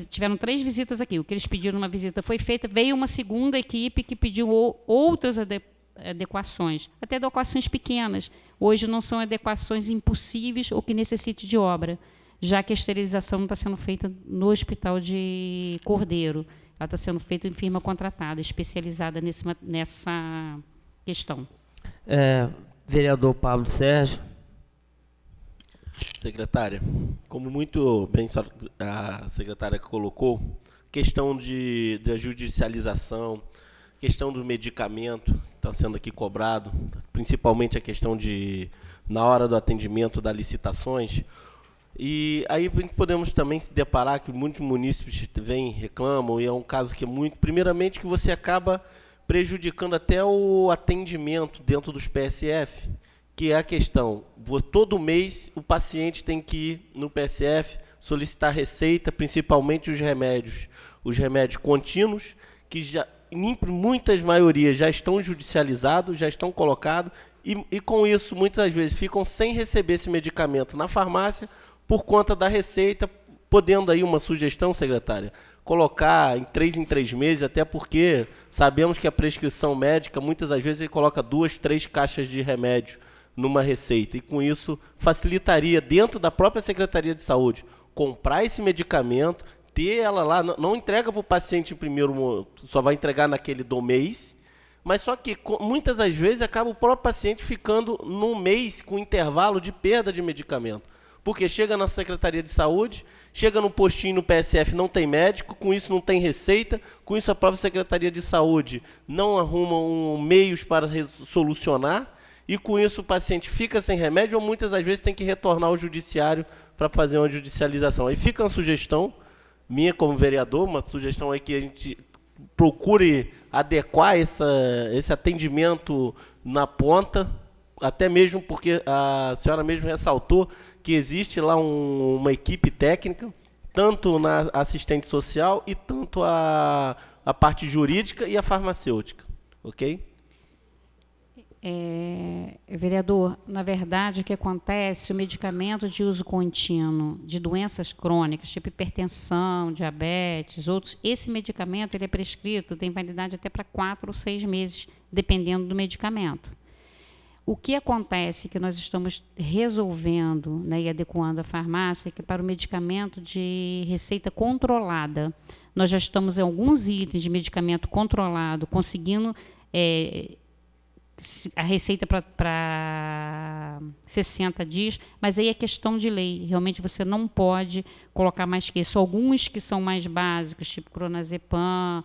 tiveram 3 visitas aqui. O que eles pediram numa visita foi feita, veio uma segunda equipe que pediu outras adequações, até adequações pequenas. Hoje não são adequações impossíveis ou que necessite de obra, já que a esterilização não está sendo feita no Hospital de Cordeiro. Ela está sendo feita em firma contratada, especializada nessa questão. Vereador Pablo Sérgio. Secretária, como muito bem a secretária colocou, questão da judicialização, questão do medicamento que está sendo aqui cobrado, principalmente a questão na hora do atendimento das licitações. E aí podemos também se deparar que muitos munícipes reclamam, e é um caso que primeiramente, que você acaba prejudicando até o atendimento dentro dos PSF, que é a questão, todo mês o paciente tem que ir no PSF solicitar receita, principalmente os remédios contínuos, que já, em muitas maiorias, já estão judicializados, já estão colocados, e com isso, muitas vezes, ficam sem receber esse medicamento na farmácia, por conta da receita, podendo aí uma sugestão, secretária, colocar em 3 meses, até porque sabemos que a prescrição médica, muitas das vezes, ele coloca 2, 3 caixas de remédio numa receita, e com isso facilitaria, dentro da própria Secretaria de Saúde, comprar esse medicamento, ter ela lá, não entrega para o paciente em primeiro momento, só vai entregar naquele do mês, mas só que muitas das vezes acaba o próprio paciente ficando num mês com intervalo de perda de medicamento. Porque chega na Secretaria de Saúde, chega no postinho no PSF, não tem médico, com isso não tem receita, com isso a própria Secretaria de Saúde não arruma meios para solucionar, e com isso o paciente fica sem remédio, ou muitas das vezes tem que retornar ao judiciário para fazer uma judicialização. Aí fica uma sugestão minha como vereador, uma sugestão aí que a gente procure adequar esse atendimento na ponta, até mesmo porque a senhora mesmo ressaltou que existe lá uma equipe técnica, tanto na assistente social e tanto a parte jurídica e a farmacêutica, ok? Vereador, na verdade, o que acontece, o medicamento de uso contínuo de doenças crônicas, tipo hipertensão, diabetes, outros, esse medicamento ele é prescrito, tem validade até para 4 ou 6 meses, dependendo do medicamento. O que acontece que nós estamos resolvendo, né, e adequando a farmácia, que para o medicamento de receita controlada, nós já estamos em alguns itens de medicamento controlado, conseguindo a receita para 60 dias, mas aí é questão de lei. Realmente você não pode colocar mais que isso. Alguns que são mais básicos, tipo clonazepam,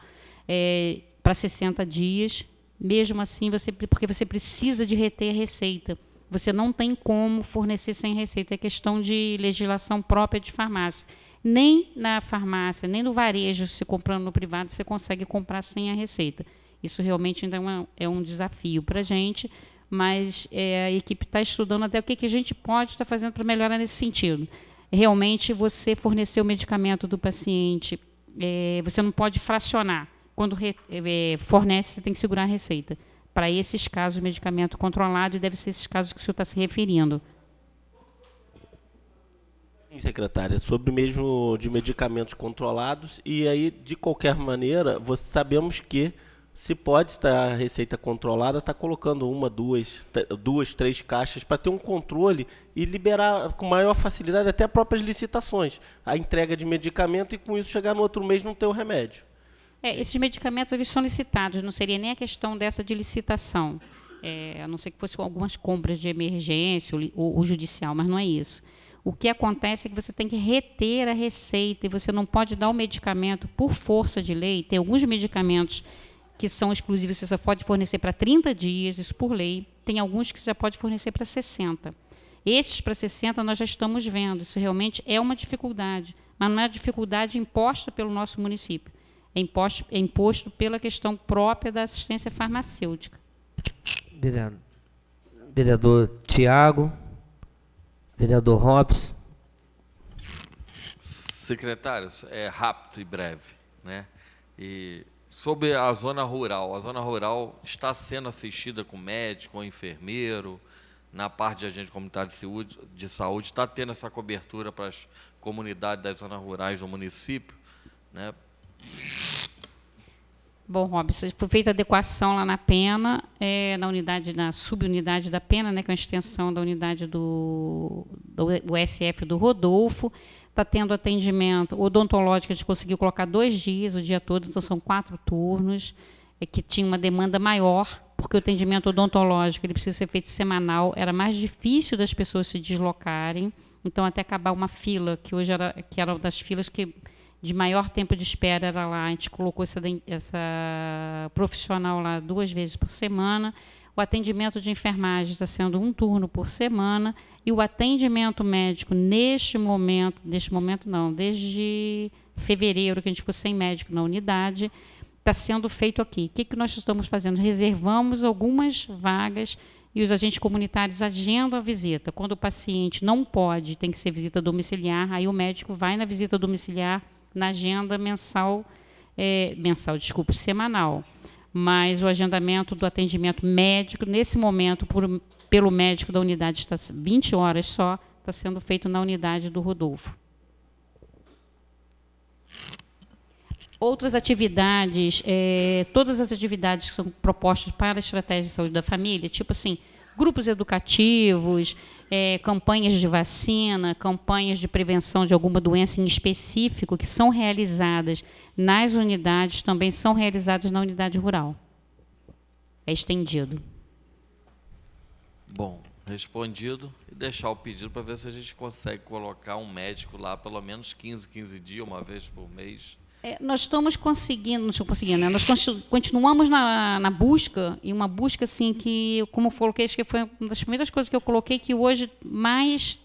para 60 dias, mesmo assim, porque você precisa de reter a receita. Você não tem como fornecer sem receita. É questão de legislação própria de farmácia. Nem na farmácia, nem no varejo, se comprando no privado, você consegue comprar sem a receita. Isso realmente ainda é um desafio para a gente, mas a equipe está estudando até o que a gente pode estar fazendo para melhorar nesse sentido. Realmente, você fornecer o medicamento do paciente, você não pode fracionar. Quando fornece, você tem que segurar a receita. Para esses casos, o medicamento controlado, e deve ser esses casos que o senhor está se referindo. Sim, secretária, sobre mesmo de medicamentos controlados, e aí, de qualquer maneira, sabemos que se pode estar a receita controlada, está colocando 1, 2, 3 caixas para ter um controle e liberar com maior facilidade até próprias licitações, a entrega de medicamento, e com isso chegar no outro mês não ter o remédio. Esses medicamentos eles são licitados, não seria nem a questão dessa de licitação, a não ser que fosse algumas compras de emergência ou judicial, mas não é isso. O que acontece é que você tem que reter a receita e você não pode dar o medicamento por força de lei. Tem alguns medicamentos que são exclusivos, você só pode fornecer para 30 dias, isso por lei. Tem alguns que você já pode fornecer para 60. Esses para 60 nós já estamos vendo, isso realmente é uma dificuldade, mas não é uma dificuldade imposta pelo nosso município. É imposto pela questão própria da assistência farmacêutica. Vereador Tiago, vereador Robson. Secretários, é rápido e breve, né? E sobre a zona rural está sendo assistida com médico ou enfermeiro, na parte de agente comunitário de saúde, está tendo essa cobertura para as comunidades das zonas rurais do município, né? Bom, Robson, foi feita adequação lá na Pena, na unidade, na subunidade da Pena, né, que é uma extensão da unidade do USF do Rodolfo. Está tendo atendimento odontológico, a gente conseguiu colocar 2 dias, o dia todo, então são 4 turnos, que tinha uma demanda maior, porque o atendimento odontológico ele precisa ser feito semanal, era mais difícil das pessoas se deslocarem, então até acabar uma fila, que hoje era uma das filas que de maior tempo de espera era lá, a gente colocou essa profissional lá 2 vezes por semana. O atendimento de enfermagem está sendo 1 turno por semana, e o atendimento médico desde fevereiro, que a gente ficou sem médico na unidade, está sendo feito aqui. O que nós estamos fazendo? Reservamos algumas vagas e os agentes comunitários agendam a visita. Quando o paciente não pode, tem que ser visita domiciliar, aí o médico vai na visita domiciliar, na agenda semanal. Mas o agendamento do atendimento médico, nesse momento, pelo médico da unidade, está 20 horas só, está sendo feito na unidade do Rodolfo. Outras atividades, todas as atividades que são propostas para a estratégia de saúde da família, tipo assim, grupos educativos, campanhas de vacina, campanhas de prevenção de alguma doença em específico, que são realizadas nas unidades, também são realizadas na unidade rural. É estendido. Bom, respondido. E deixar o pedido para ver se a gente consegue colocar um médico lá pelo menos 15 dias, uma vez por mês. Nós estamos conseguindo, né? Nós continuamos na busca, e uma busca assim que, como eu coloquei, acho que foi uma das primeiras coisas que eu coloquei, que hoje mais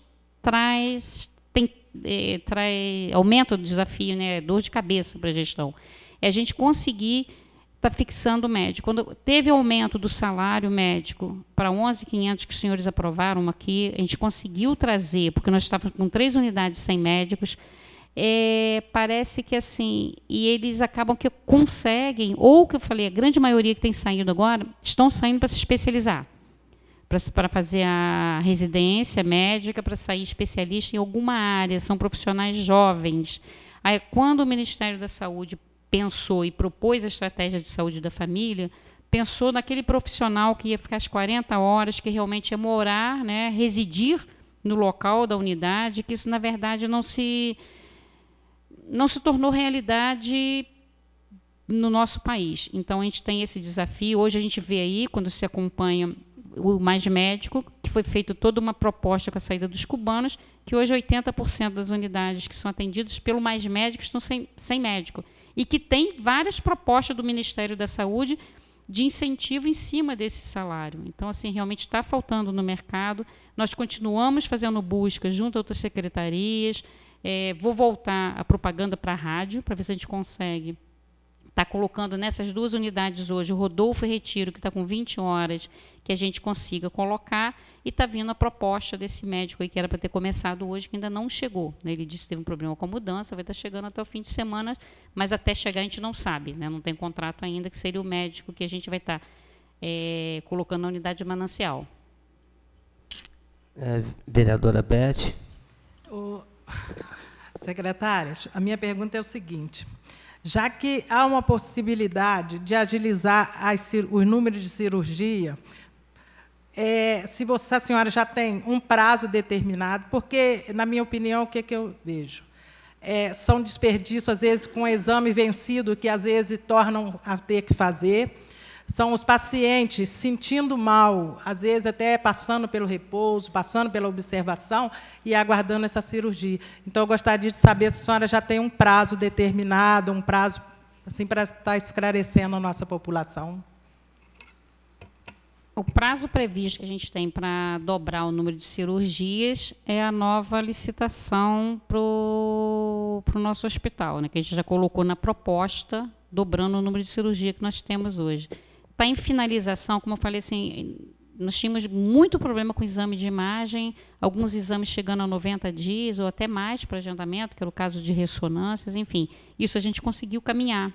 aumenta o desafio, né? Dor de cabeça para a gestão. É a gente conseguir estar fixando o médico. Quando teve aumento do salário médico para 11.500 que os senhores aprovaram aqui, a gente conseguiu trazer, porque nós estávamos com 3 unidades sem médicos. Parece que assim, e eles acabam que conseguem, ou que eu falei, a grande maioria que tem saído agora, estão saindo para se especializar, para fazer a residência médica, para sair especialista em alguma área, são profissionais jovens. Aí, quando o Ministério da Saúde pensou e propôs a estratégia de saúde da família, pensou naquele profissional que ia ficar as 40 horas, que realmente ia morar, né, residir no local da unidade, que isso, na verdade, não se tornou realidade no nosso país. Então, a gente tem esse desafio. Hoje a gente vê aí, quando se acompanha o Mais Médico, que foi feita toda uma proposta com a saída dos cubanos, que hoje 80% das unidades que são atendidas pelo Mais Médico estão sem médico. E que tem várias propostas do Ministério da Saúde de incentivo em cima desse salário. Então, assim, realmente está faltando no mercado. Nós continuamos fazendo busca junto a outras secretarias. Vou voltar a propaganda para a rádio, para ver se a gente consegue estar colocando nessas 2 unidades hoje, o Rodolfo e Retiro, que está com 20 horas, que a gente consiga colocar, e está vindo a proposta desse médico aí, que era para ter começado hoje, que ainda não chegou, né? Ele disse que teve um problema com a mudança, vai estar chegando até o fim de semana, mas até chegar a gente não sabe, né? Não tem contrato ainda, que seria o médico que a gente vai estar colocando na unidade de Manancial. Vereadora Beth. Secretárias, a minha pergunta é o seguinte: já que há uma possibilidade de agilizar o número de cirurgia, se a senhora já tem um prazo determinado, porque, na minha opinião, o que eu vejo? São desperdícios, às vezes, com exame vencido, que, às vezes, tornam a ter que fazer. São os pacientes sentindo mal, às vezes até passando pelo repouso, passando pela observação e aguardando essa cirurgia. Então, eu gostaria de saber se a senhora já tem um prazo determinado, um prazo assim, para estar esclarecendo a nossa população. O prazo previsto que a gente tem para dobrar o número de cirurgias é a nova licitação para o nosso hospital, né, que a gente já colocou na proposta, dobrando o número de cirurgia que nós temos hoje. Está em finalização, como eu falei, assim, nós tínhamos muito problema com exame de imagem, alguns exames chegando a 90 dias ou até mais para agendamento, que era o caso de ressonâncias, enfim. Isso a gente conseguiu caminhar.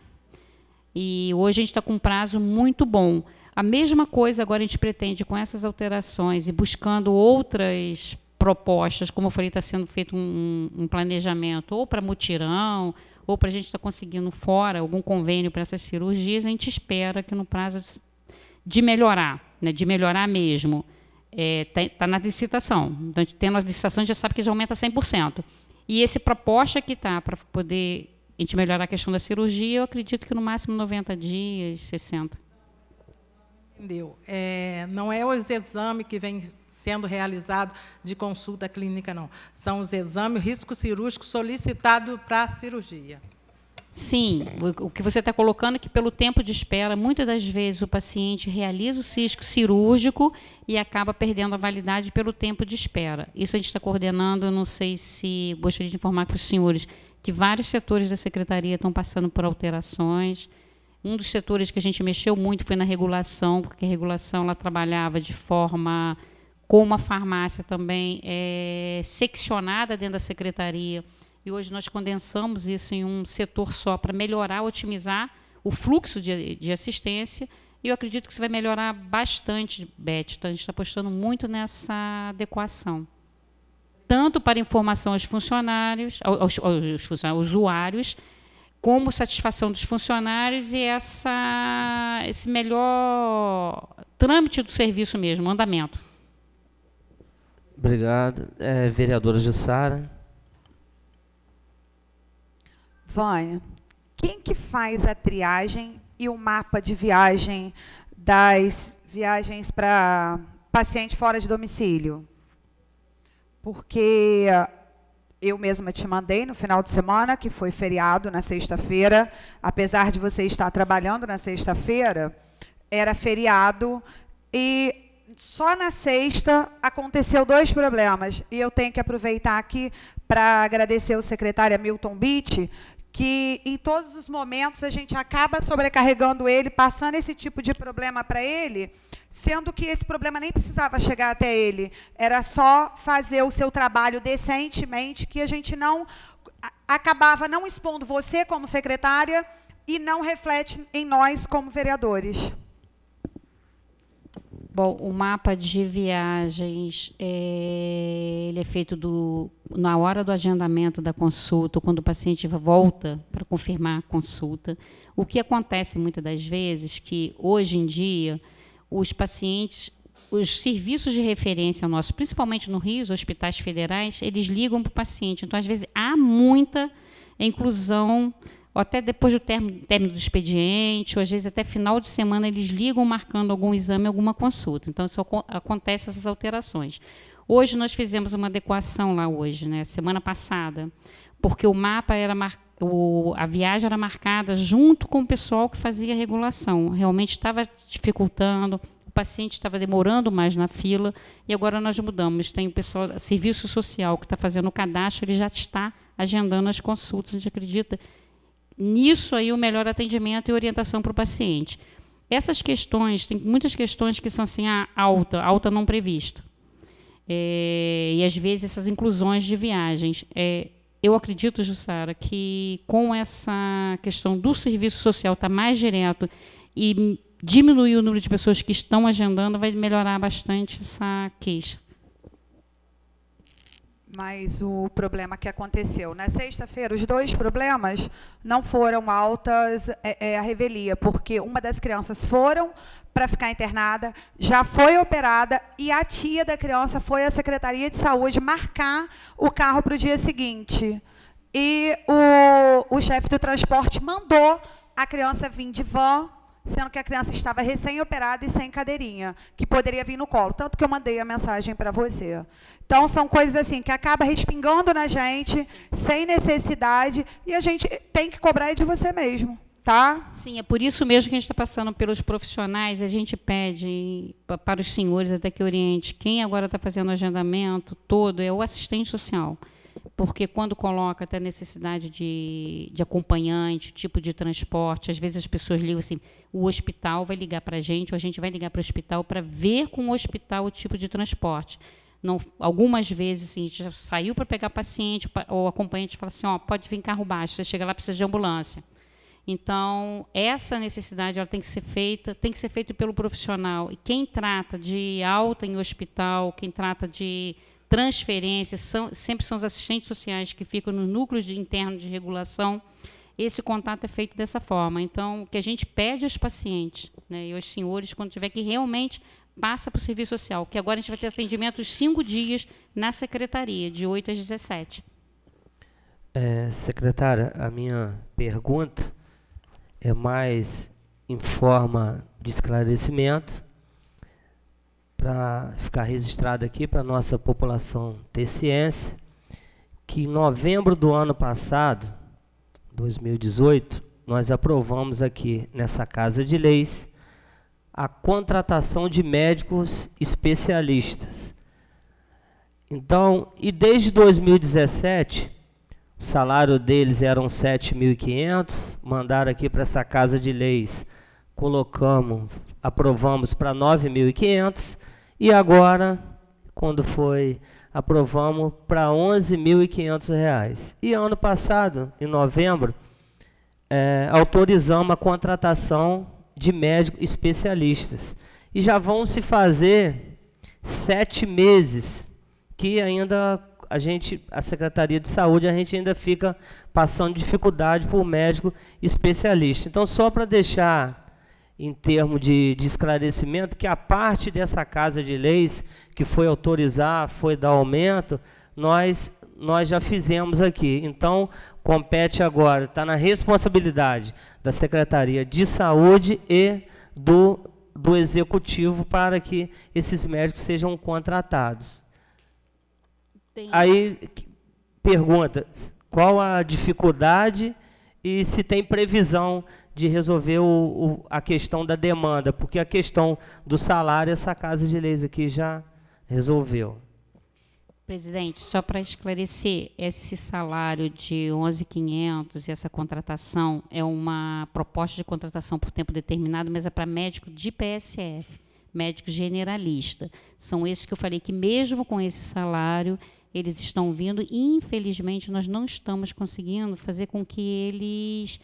E hoje a gente está com um prazo muito bom. A mesma coisa agora a gente pretende, com essas alterações e buscando outras propostas, como eu falei, está sendo feito um planejamento ou para mutirão, ou para a gente estar conseguindo fora algum convênio para essas cirurgias, a gente espera que no prazo de melhorar, né, de melhorar mesmo, está na licitação. Então, tendo a licitação, a gente já sabe que já aumenta 100%. E esse proposta que está para poder a gente melhorar a questão da cirurgia, eu acredito que no máximo 90 dias, 60. Entendeu? Não é os exames que vêm sendo realizados de consulta clínica, não. São os exames, risco cirúrgico solicitado para a cirurgia. Sim, o que você está colocando é que, pelo tempo de espera, muitas das vezes o paciente realiza o cisco cirúrgico e acaba perdendo a validade pelo tempo de espera. Isso a gente está coordenando, eu não sei se... Gostaria de informar para os senhores que vários setores da Secretaria estão passando por alterações. Um dos setores que a gente mexeu muito foi na regulação, porque a regulação ela trabalhava de forma... como a farmácia também seccionada dentro da Secretaria. E hoje nós condensamos isso em um setor só para melhorar, otimizar o fluxo de assistência. E eu acredito que isso vai melhorar bastante, Beth. Então, a gente está apostando muito nessa adequação. Tanto para informação aos funcionários, aos usuários, como satisfação dos funcionários e esse melhor trâmite do serviço mesmo, andamento. Obrigado. Vereadora Jussara. Vânia, quem que faz a triagem e o mapa de viagem das viagens para paciente fora de domicílio? Porque eu mesma te mandei no final de semana, que foi feriado na sexta-feira, apesar de você estar trabalhando na sexta-feira, era feriado e só na sexta aconteceu 2 problemas. E eu tenho que aproveitar aqui para agradecer ao secretário Hamilton Bitt, que em todos os momentos a gente acaba sobrecarregando ele, passando esse tipo de problema para ele, sendo que esse problema nem precisava chegar até ele. Era só fazer o seu trabalho decentemente, que a gente não acabava não expondo você como secretária e não reflete em nós como vereadores. Bom, o mapa de viagens ele é feito na hora do agendamento da consulta, quando o paciente volta para confirmar a consulta. O que acontece muitas das vezes que, hoje em dia, os pacientes, os serviços de referência nossos, principalmente no Rio, os hospitais federais, eles ligam para o paciente. Então, às vezes, há muita inclusão, ou até depois do término do expediente, ou às vezes até final de semana, eles ligam marcando algum exame, alguma consulta. Então, isso acontece essas alterações. Hoje, nós fizemos uma adequação lá hoje, né, semana passada, porque o mapa era a viagem era marcada junto com o pessoal que fazia a regulação. Realmente estava dificultando, o paciente estava demorando mais na fila, e agora nós mudamos. Tem o pessoal, serviço social, que está fazendo o cadastro, ele já está agendando as consultas, a gente acredita nisso aí o melhor atendimento e orientação para o paciente. Essas questões, tem muitas questões que são assim, alta não prevista. E às vezes essas inclusões de viagens. Eu acredito, Jussara, que com essa questão do serviço social estar mais direto e diminuir o número de pessoas que estão agendando, vai melhorar bastante essa queixa. Mas o problema que aconteceu na sexta-feira, os 2 problemas não foram altas a revelia, porque uma das crianças foram para ficar internada, já foi operada, e a tia da criança foi à Secretaria de Saúde marcar o carro para o dia seguinte. E o chefe do transporte mandou a criança vir de van, sendo que a criança estava recém-operada e sem cadeirinha, que poderia vir no colo, tanto que eu mandei a mensagem para você. Então, são coisas assim que acaba respingando na gente, sem necessidade, e a gente tem que cobrar de você mesmo, tá? Sim, é por isso mesmo que a gente está passando pelos profissionais, a gente pede para os senhores, até que oriente, quem agora está fazendo o agendamento todo é o assistente social. porque quando coloca até necessidade de acompanhante, tipo de transporte, às vezes as pessoas ligam assim, o hospital vai ligar para a gente, ou a gente vai ligar para o hospital para ver com o hospital o tipo de transporte. Não, algumas vezes, assim, já saiu para pegar paciente, ou o acompanhante fala assim, ó, pode vir carro baixo, você chega lá, precisa de ambulância. Então, essa necessidade ela tem que ser feita pelo profissional. E quem trata de alta em hospital, quem trata de transferência, sempre são os assistentes sociais que ficam nos núcleos internos de regulação. Esse contato é feito dessa forma. Então, o que a gente pede aos pacientes, né, e aos senhores, quando tiver que realmente passa para o serviço social, que agora a gente vai ter atendimento os 5 dias na secretaria, de 8 às 17. Secretária, a minha pergunta é mais em forma de esclarecimento, para ficar registrado aqui para a nossa população ter ciência, que em novembro do ano passado, 2018, nós aprovamos aqui nessa Casa de Leis a contratação de médicos especialistas. Então, e desde 2017, o salário deles eram 7.500, mandaram aqui para essa Casa de Leis, aprovamos para 9.500, e agora, quando foi, aprovamos para R$ 11.500. E ano passado, em novembro, autorizamos a contratação de médicos especialistas. E já vão se fazer 7 meses que ainda a Secretaria de Saúde, a gente ainda fica passando dificuldade por médico especialista. Então, só para deixar em termos de esclarecimento, que a parte dessa Casa de Leis que foi autorizar, foi dar aumento, nós já fizemos aqui. Então, compete agora, está na responsabilidade da Secretaria de Saúde e do Executivo para que esses médicos sejam contratados. Aí, pergunta, qual a dificuldade e se tem previsão de resolver a questão da demanda, porque a questão do salário, essa Casa de Leis aqui já resolveu. Presidente, só para esclarecer, esse salário de 11.500 e essa contratação é uma proposta de contratação por tempo determinado, mas é para médico de PSF, médico generalista. São esses que eu falei que mesmo com esse salário, eles estão vindo e, infelizmente, nós não estamos conseguindo fazer com que eles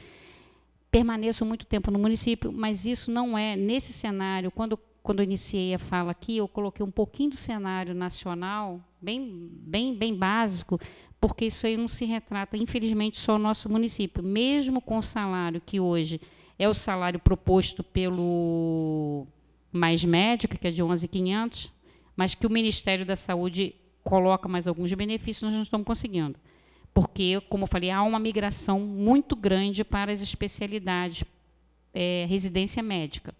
permaneçam muito tempo no município, mas isso não é, nesse cenário, quando eu iniciei a fala aqui, eu coloquei um pouquinho do cenário nacional, bem básico, porque isso aí não se retrata, infelizmente, só o nosso município. Mesmo com o salário que hoje é o salário proposto pelo Mais Médico, que é de 11.500, mas que o Ministério da Saúde coloca mais alguns benefícios, nós não estamos conseguindo. Porque, como eu falei, há uma migração muito grande para as especialidades, residência médica.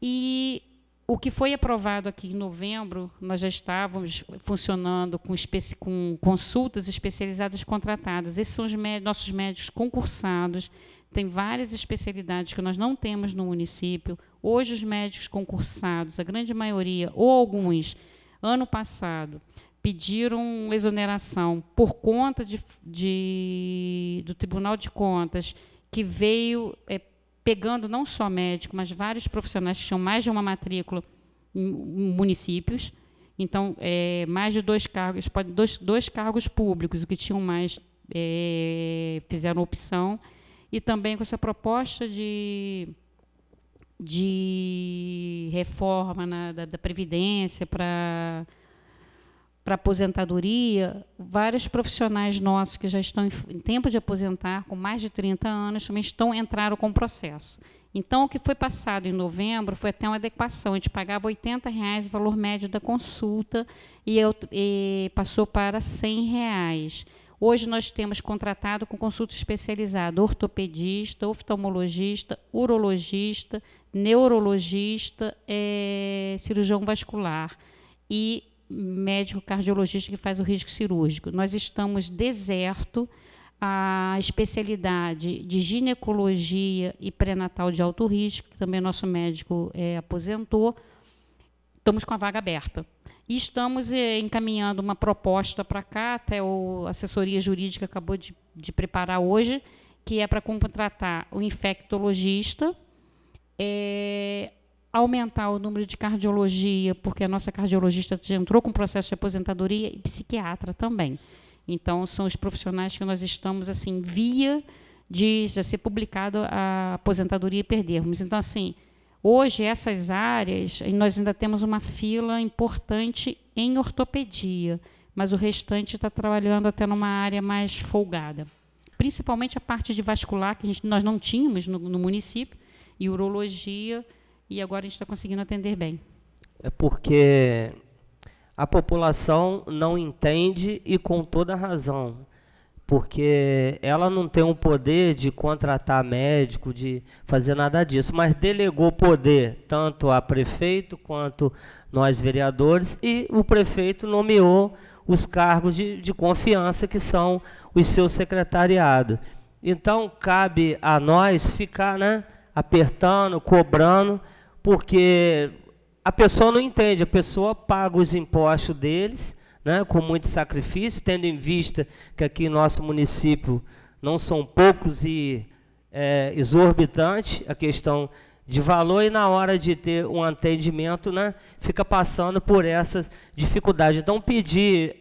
E o que foi aprovado aqui em novembro, nós já estávamos funcionando com consultas especializadas contratadas. Esses são os nossos médicos concursados, tem várias especialidades que nós não temos no município. Hoje, os médicos concursados, a grande maioria, ou alguns, ano passado, pediram exoneração por conta do Tribunal de Contas, que veio pegando não só médico, mas vários profissionais que tinham mais de uma matrícula em municípios. Então, mais de 2 cargos, dois cargos públicos, o que tinham mais fizeram opção. E também com essa proposta de reforma da Previdência para aposentadoria, vários profissionais nossos que já estão em tempo de aposentar, com mais de 30 anos, também entraram com o processo. Então, o que foi passado em novembro foi até uma adequação. A gente pagava R$ 80,00 o valor médio da consulta e passou para R$ 100,00. Hoje nós temos contratado com consulta especializada ortopedista, oftalmologista, urologista, neurologista, cirurgião vascular e médico cardiologista que faz o risco cirúrgico. Nós estamos deserto a especialidade de ginecologia e pré-natal de alto risco, que também nosso médico aposentou, estamos com a vaga aberta. E estamos encaminhando uma proposta para cá, até a assessoria jurídica acabou de preparar hoje, que é para contratar o infectologista, aumentar o número de cardiologia, porque a nossa cardiologista já entrou com processo de aposentadoria, e psiquiatra também. Então, são os profissionais que nós estamos, assim, via de já ser publicado a aposentadoria e perdermos. Então, assim, hoje, essas áreas, nós ainda temos uma fila importante em ortopedia, mas o restante está trabalhando até numa área mais folgada. Principalmente a parte de vascular, que nós não tínhamos no município, e urologia, e agora a gente está conseguindo atender bem. É porque a população não entende, e com toda razão, porque ela não tem o poder de contratar médico, de fazer nada disso, mas delegou poder tanto a prefeito quanto nós vereadores, e o prefeito nomeou os cargos de confiança, que são os seus secretariados. Então, cabe a nós ficar, né, apertando, cobrando, porque a pessoa não entende, a pessoa paga os impostos deles, né, com muito sacrifício, tendo em vista que aqui em nosso município não são poucos e exorbitantes a questão de valor, e na hora de ter um atendimento, né, fica passando por essas dificuldades. Então, pedir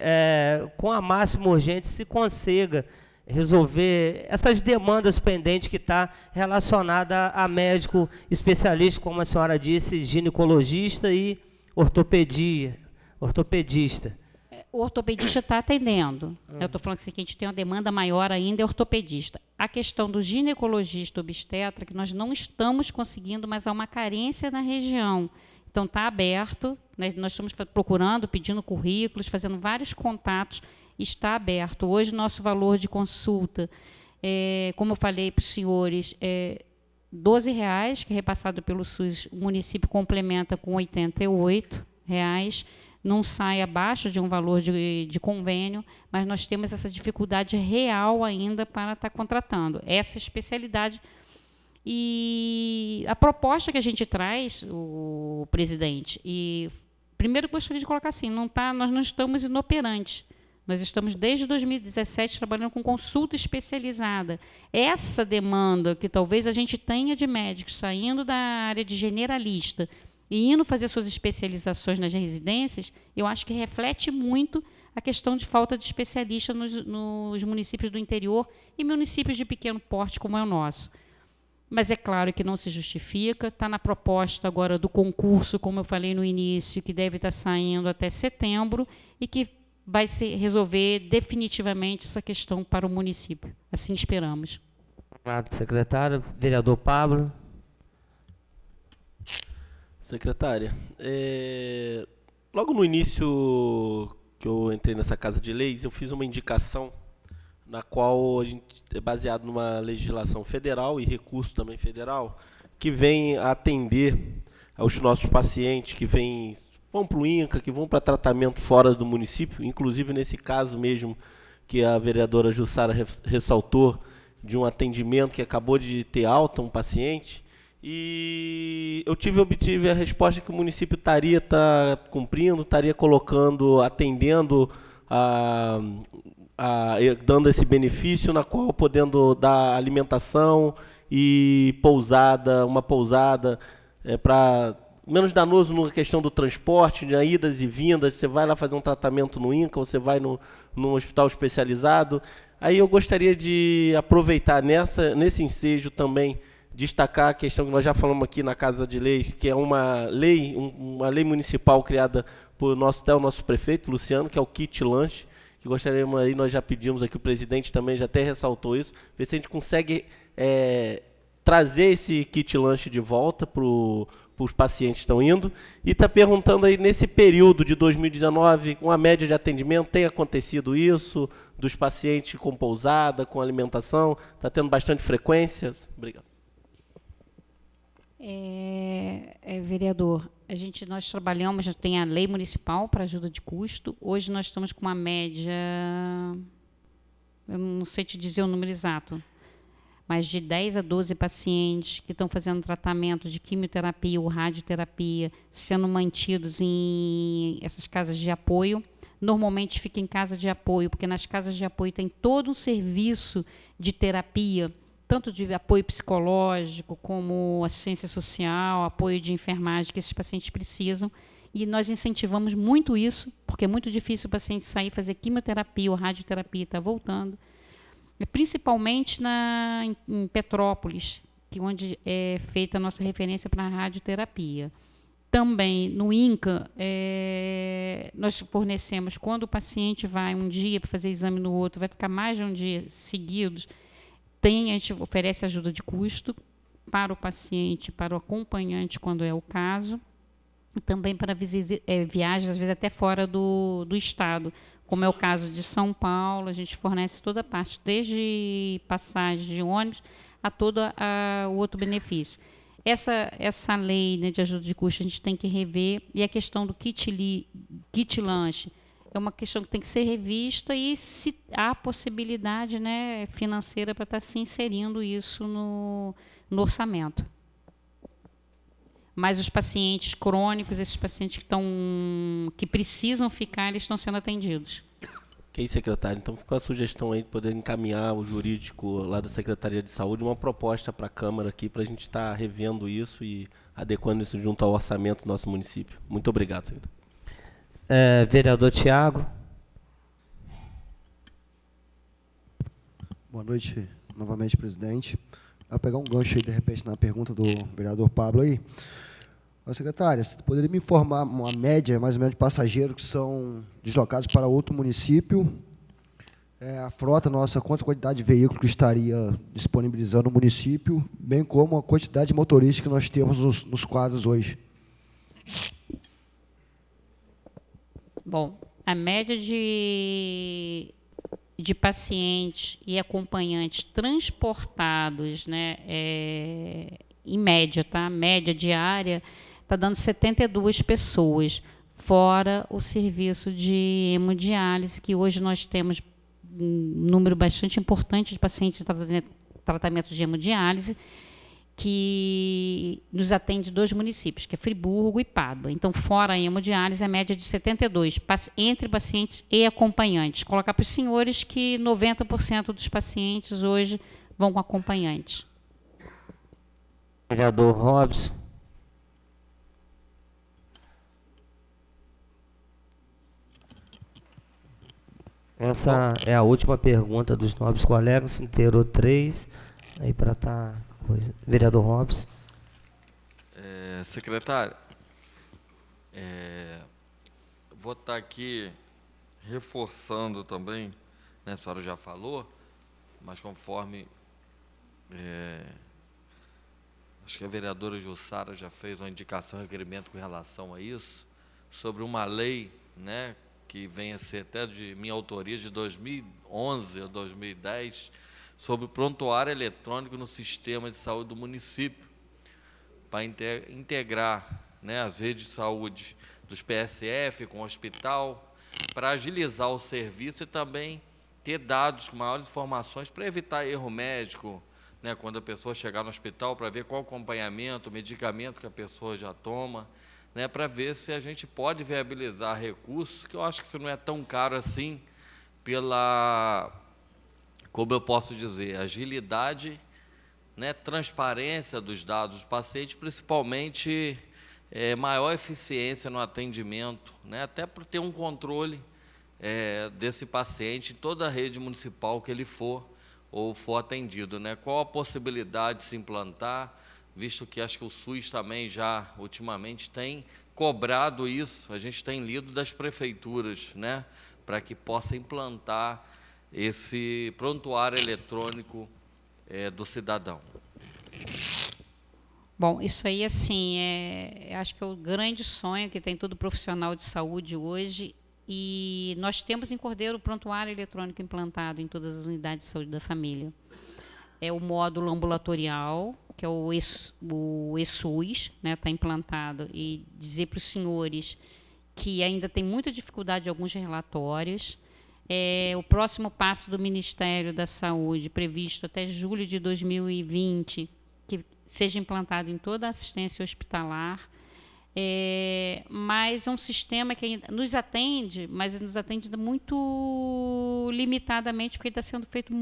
com a máxima urgência se consiga resolver essas demandas pendentes que está relacionada a médico especialista, como a senhora disse, ginecologista e ortopedista. O ortopedista está atendendo. Eu estou falando que a gente tem uma demanda maior ainda, é ortopedista. A questão do ginecologista obstetra, que nós não estamos conseguindo, mas há uma carência na região. Então, está aberto, né? Nós estamos procurando, pedindo currículos, fazendo vários contatos, está aberto. Hoje, nosso valor de consulta, como eu falei para os senhores, é R$12, que é repassado pelo SUS, o município complementa com R$88, não sai abaixo de um valor de convênio, mas nós temos essa dificuldade real ainda para estar contratando essa especialidade. E a proposta que a gente traz, o presidente, e primeiro gostaria de colocar assim, nós não estamos inoperantes. Nós estamos, desde 2017, trabalhando com consulta especializada. Essa demanda que talvez a gente tenha de médicos saindo da área de generalista e indo fazer suas especializações nas residências, eu acho que reflete muito a questão de falta de especialistas nos municípios do interior e municípios de pequeno porte, como é o nosso. Mas é claro que não se justifica, está na proposta agora do concurso, como eu falei no início, que deve estar saindo até setembro, e que vai resolver definitivamente essa questão para o município. Assim esperamos. Obrigado, secretário. Vereador Pablo. Secretária, logo no início que eu entrei nessa Casa de Leis, eu fiz uma indicação na qual a gente é baseado numa legislação federal e recurso também federal, que vem atender aos nossos pacientes que vão para o INCA, que vão para tratamento fora do município, inclusive nesse caso mesmo que a vereadora Jussara ressaltou, de um atendimento que acabou de ter alta, um paciente, e eu obtive a resposta que o município estaria cumprindo, estaria colocando, atendendo, dando esse benefício, na qual podendo dar alimentação e uma pousada para menos danoso na questão do transporte, de idas e vindas. Você vai lá fazer um tratamento no INCA, você vai no hospital especializado. Aí eu gostaria de aproveitar nesse ensejo também, destacar a questão que nós já falamos aqui na Casa de Leis, que é uma lei municipal criada por até o nosso prefeito, Luciano, que é o kit lanche, que gostaríamos aí, nós já pedimos aqui, o presidente também já até ressaltou isso, ver se a gente consegue trazer esse kit lanche de volta para os pacientes que estão indo, e está perguntando aí, nesse período de 2019, com a média de atendimento, tem acontecido isso, dos pacientes com pousada, com alimentação, está tendo bastante frequências? Obrigado. Vereador, nós trabalhamos, tem a lei municipal para ajuda de custo. Hoje nós estamos com uma média, eu não sei te dizer o número exato, mais de 10 a 12 pacientes que estão fazendo tratamento de quimioterapia ou radioterapia, sendo mantidos em essas casas de apoio. Normalmente fica em casa de apoio, porque nas casas de apoio tem todo um serviço de terapia, tanto de apoio psicológico, como assistência social, apoio de enfermagem que esses pacientes precisam. E nós incentivamos muito isso, porque é muito difícil o paciente sair e fazer quimioterapia ou radioterapia e está voltando. Principalmente em Petrópolis, onde é feita a nossa referência para a radioterapia. Também no INCA, nós fornecemos, quando o paciente vai um dia para fazer exame no outro, vai ficar mais de um dia seguidos, a gente oferece ajuda de custo para o paciente, para o acompanhante, quando é o caso, e também para viagens, às vezes até fora do estado, como é o caso de São Paulo. A gente fornece toda a parte, desde passagem de ônibus a todo o outro benefício. Essa lei, né, de ajuda de custo a gente tem que rever, e a questão do kit lanche é uma questão que tem que ser revista, e se há possibilidade, né, financeira para estar se inserindo isso no orçamento. Mas os pacientes crônicos, esses pacientes que precisam ficar, eles estão sendo atendidos. Ok, secretário. Então, fica a sugestão aí de poder encaminhar o jurídico lá da Secretaria de Saúde uma proposta para a Câmara aqui, para a gente estar revendo isso e adequando isso junto ao orçamento do nosso município. Muito obrigado, secretário. Vereador Tiago. Boa noite, novamente, presidente. Vou pegar um gancho aí, de repente, na pergunta do vereador Pablo aí. Secretária, você poderia me informar uma média, mais ou menos, de passageiros que são deslocados para outro município? A frota nossa, quanta quantidade de veículos que estaria disponibilizando no município, bem como a quantidade de motoristas que nós temos nos quadros hoje? Bom, a média de pacientes e acompanhantes transportados, né, em média, tá? Média diária, está dando 72 pessoas, fora o serviço de hemodiálise, que hoje nós temos um número bastante importante de pacientes de tratamento de hemodiálise, que nos atende 2 municípios, que é Friburgo e Pádua. Então, fora a hemodiálise, a média é de 72, entre pacientes e acompanhantes. Colocar para os senhores que 90% dos pacientes hoje vão com acompanhantes. Vereador Robson. Essa é a última pergunta dos nobres colegas, inteirou 3, aí para estar... Vereador Robson. Secretário, vou estar aqui reforçando também, né, a senhora já falou, mas conforme acho que a vereadora Jussara já fez uma indicação, requerimento com relação a isso, sobre uma lei, né, que vem a ser até de minha autoria, de 2011 ou 2010, sobre o prontuário eletrônico no sistema de saúde do município, para integrar, né, as redes de saúde dos PSF com o hospital, para agilizar o serviço e também ter dados com maiores informações para evitar erro médico, né, quando a pessoa chegar no hospital, para ver qual acompanhamento, medicamento que a pessoa já toma, né, para ver se a gente pode viabilizar recursos, que eu acho que isso não é tão caro assim, pela, como eu posso dizer, agilidade, né, transparência dos dados dos pacientes, principalmente maior eficiência no atendimento, né, até por ter um controle desse paciente em toda a rede municipal que ele for ou for atendido, né? Qual a possibilidade de se implantar, visto que acho que o SUS também já ultimamente tem cobrado isso, a gente tem lido das prefeituras, né, para que possa implantar esse prontuário eletrônico do cidadão. Bom, isso aí, assim, acho que é o grande sonho que tem todo profissional de saúde hoje, e nós temos em Cordeiro o prontuário eletrônico implantado em todas as unidades de saúde da família. É o módulo ambulatorial, que é o ESUS, né, está implantado, e dizer para os senhores que ainda tem muita dificuldade em alguns relatórios. o próximo passo do Ministério da Saúde, previsto até julho de 2020, que seja implantado em toda a assistência hospitalar, mas é um sistema que ainda nos atende, mas nos atende muito limitadamente, porque está sendo feito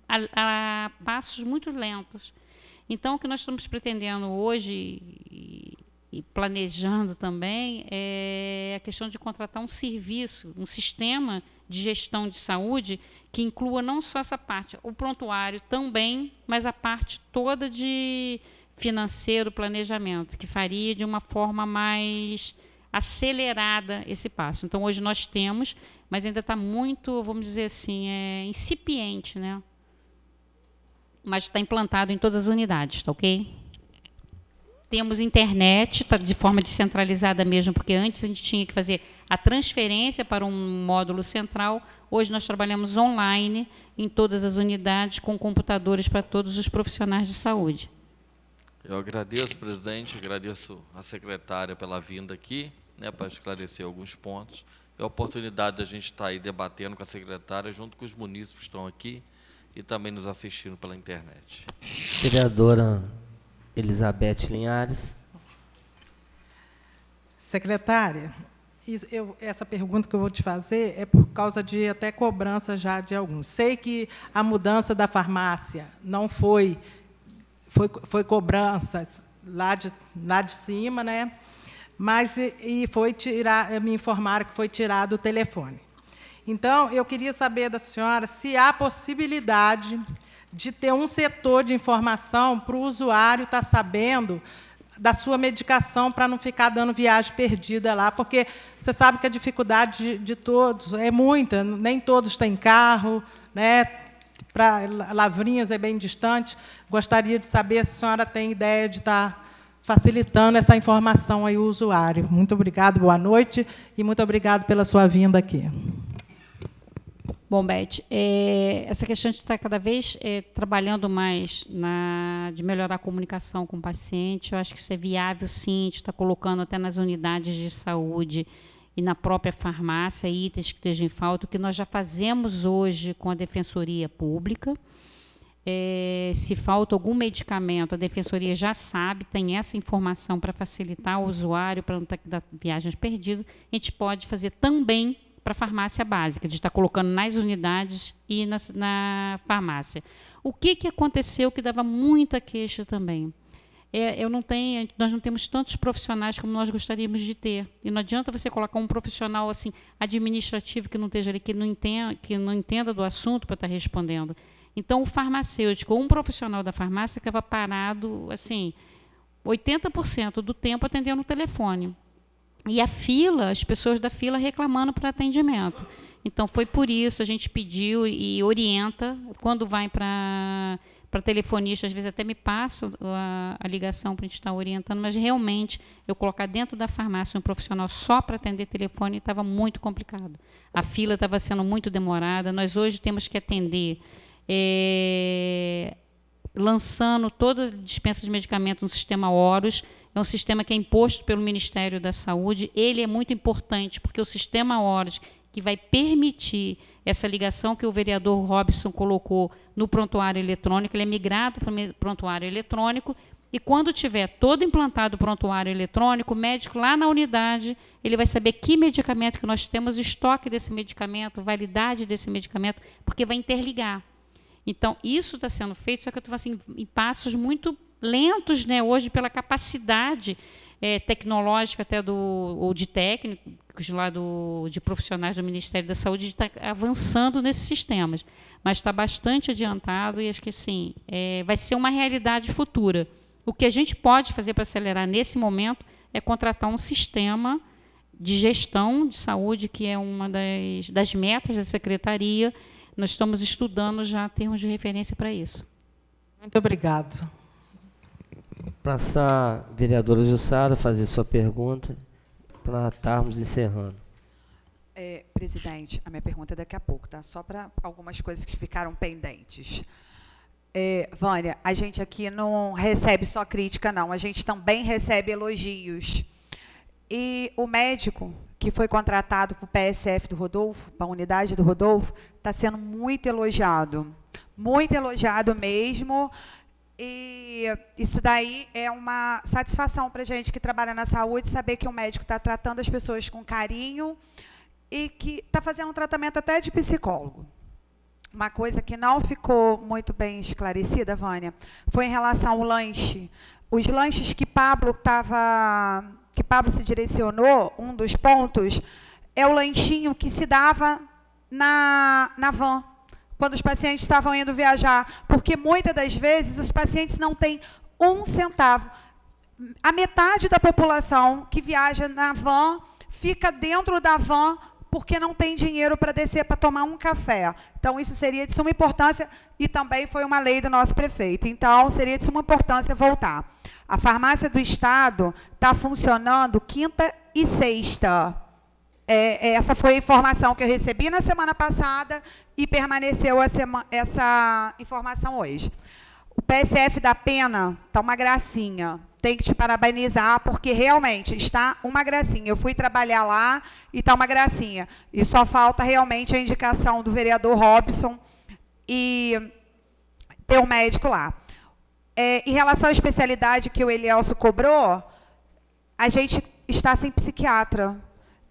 a passos muito lentos. Então, o que nós estamos pretendendo hoje e planejando também é a questão de contratar um serviço, um sistema de gestão de saúde que inclua não só essa parte, o prontuário também, mas a parte toda de financeiro, planejamento, que faria de uma forma mais acelerada esse passo. Então, hoje nós temos, mas ainda está muito, vamos dizer assim, incipiente, né? Mas está implantado em todas as unidades, tá ok? Temos internet, está de forma descentralizada mesmo, porque antes a gente tinha que fazer a transferência para um módulo central. Hoje nós trabalhamos online em todas as unidades, com computadores para todos os profissionais de saúde. Eu agradeço, presidente, agradeço a secretária pela vinda aqui, né, para esclarecer alguns pontos. É a oportunidade de a gente estar aí debatendo com a secretária, junto com os munícipes que estão aqui e também nos assistindo pela internet. Vereadora Elizabeth Linhares. Secretária, essa pergunta que eu vou te fazer é por causa de até cobrança já de alguns. Sei que a mudança da farmácia não foi cobrança lá de cima, né? Mas me informaram que foi tirado o telefone. Então, eu queria saber da senhora se há possibilidade de ter um setor de informação para o usuário estar sabendo da sua medicação, para não ficar dando viagem perdida lá, porque você sabe que a dificuldade de todos é muita, nem todos têm carro, né? Para Lavrinhas é bem distante. Gostaria de saber se a senhora tem ideia de estar facilitando essa informação aí ao usuário. Muito obrigado, boa noite, e muito obrigado pela sua vinda aqui. Bom, Beth, essa questão de estar cada vez trabalhando mais de melhorar a comunicação com o paciente, eu acho que isso é viável, sim, a gente está colocando até nas unidades de saúde e na própria farmácia itens que estejam em falta, o que nós já fazemos hoje com a Defensoria Pública. Se falta algum medicamento, a Defensoria já sabe, tem essa informação para facilitar o usuário, para não ter que dar viagens perdidas. A gente pode fazer também para a farmácia básica, de estar colocando nas unidades e na farmácia. O que aconteceu que dava muita queixa também? Nós não temos tantos profissionais como nós gostaríamos de ter. E não adianta você colocar um profissional assim, administrativo que não esteja ali, que não entenda do assunto para estar respondendo. Então, o farmacêutico, ou um profissional da farmácia, ficava parado, assim, 80% do tempo atendendo o telefone. E a fila, as pessoas da fila reclamando para atendimento. Então, foi por isso, a gente pediu e orienta, quando vai para telefonista, às vezes até me passo a ligação para a gente estar orientando, mas realmente, eu colocar dentro da farmácia um profissional só para atender telefone estava muito complicado. A fila estava sendo muito demorada, nós hoje temos que atender lançando toda a dispensa de medicamento no sistema Horus. É um sistema que é imposto pelo Ministério da Saúde. Ele é muito importante, porque o sistema Horus, que vai permitir essa ligação que o vereador Robson colocou no prontuário eletrônico, ele é migrado para o prontuário eletrônico, e quando tiver todo implantado o prontuário eletrônico, o médico lá na unidade, ele vai saber que medicamento que nós temos, estoque desse medicamento, validade desse medicamento, porque vai interligar. Então, isso está sendo feito, só que eu estou assim, em passos muito lentos, né, hoje, pela capacidade tecnológica até ou de técnicos lá de profissionais do Ministério da Saúde, de estar avançando nesses sistemas. Mas está bastante adiantado e acho que sim, vai ser uma realidade futura. O que a gente pode fazer para acelerar nesse momento é contratar um sistema de gestão de saúde, que é uma das metas da Secretaria. Nós estamos estudando já termos de referência para isso. Muito obrigado. Passar a vereadora Jussara fazer sua pergunta para estarmos encerrando. Presidente, a minha pergunta é daqui a pouco, tá? Só para algumas coisas que ficaram pendentes. Vânia, a gente aqui não recebe só crítica, não. A gente também recebe elogios. E o médico que foi contratado para o PSF do Rodolfo, para a unidade do Rodolfo, está sendo muito elogiado mesmo. E isso daí é uma satisfação para a gente que trabalha na saúde, saber que o médico está tratando as pessoas com carinho e que está fazendo um tratamento até de psicólogo. Uma coisa que não ficou muito bem esclarecida, Vânia, foi em relação ao lanche. Os lanches que Pablo se direcionou, um dos pontos, é o lanchinho que se dava na van, quando os pacientes estavam indo viajar, porque muitas das vezes os pacientes não têm um centavo. A metade da população que viaja na van fica dentro da van porque não tem dinheiro para descer para tomar um café. Então, isso seria de suma importância e também foi uma lei do nosso prefeito. Então, seria de suma importância voltar. A farmácia do Estado está funcionando quinta e sexta. Essa foi a informação que eu recebi na semana passada e permaneceu essa informação hoje. O PSF da Pena está uma gracinha. Tem que te parabenizar, porque realmente está uma gracinha. Eu fui trabalhar lá e está uma gracinha. E só falta realmente a indicação do vereador Robson e ter um médico lá. Em relação à especialidade que o Elielso cobrou, a gente está sem psiquiatra.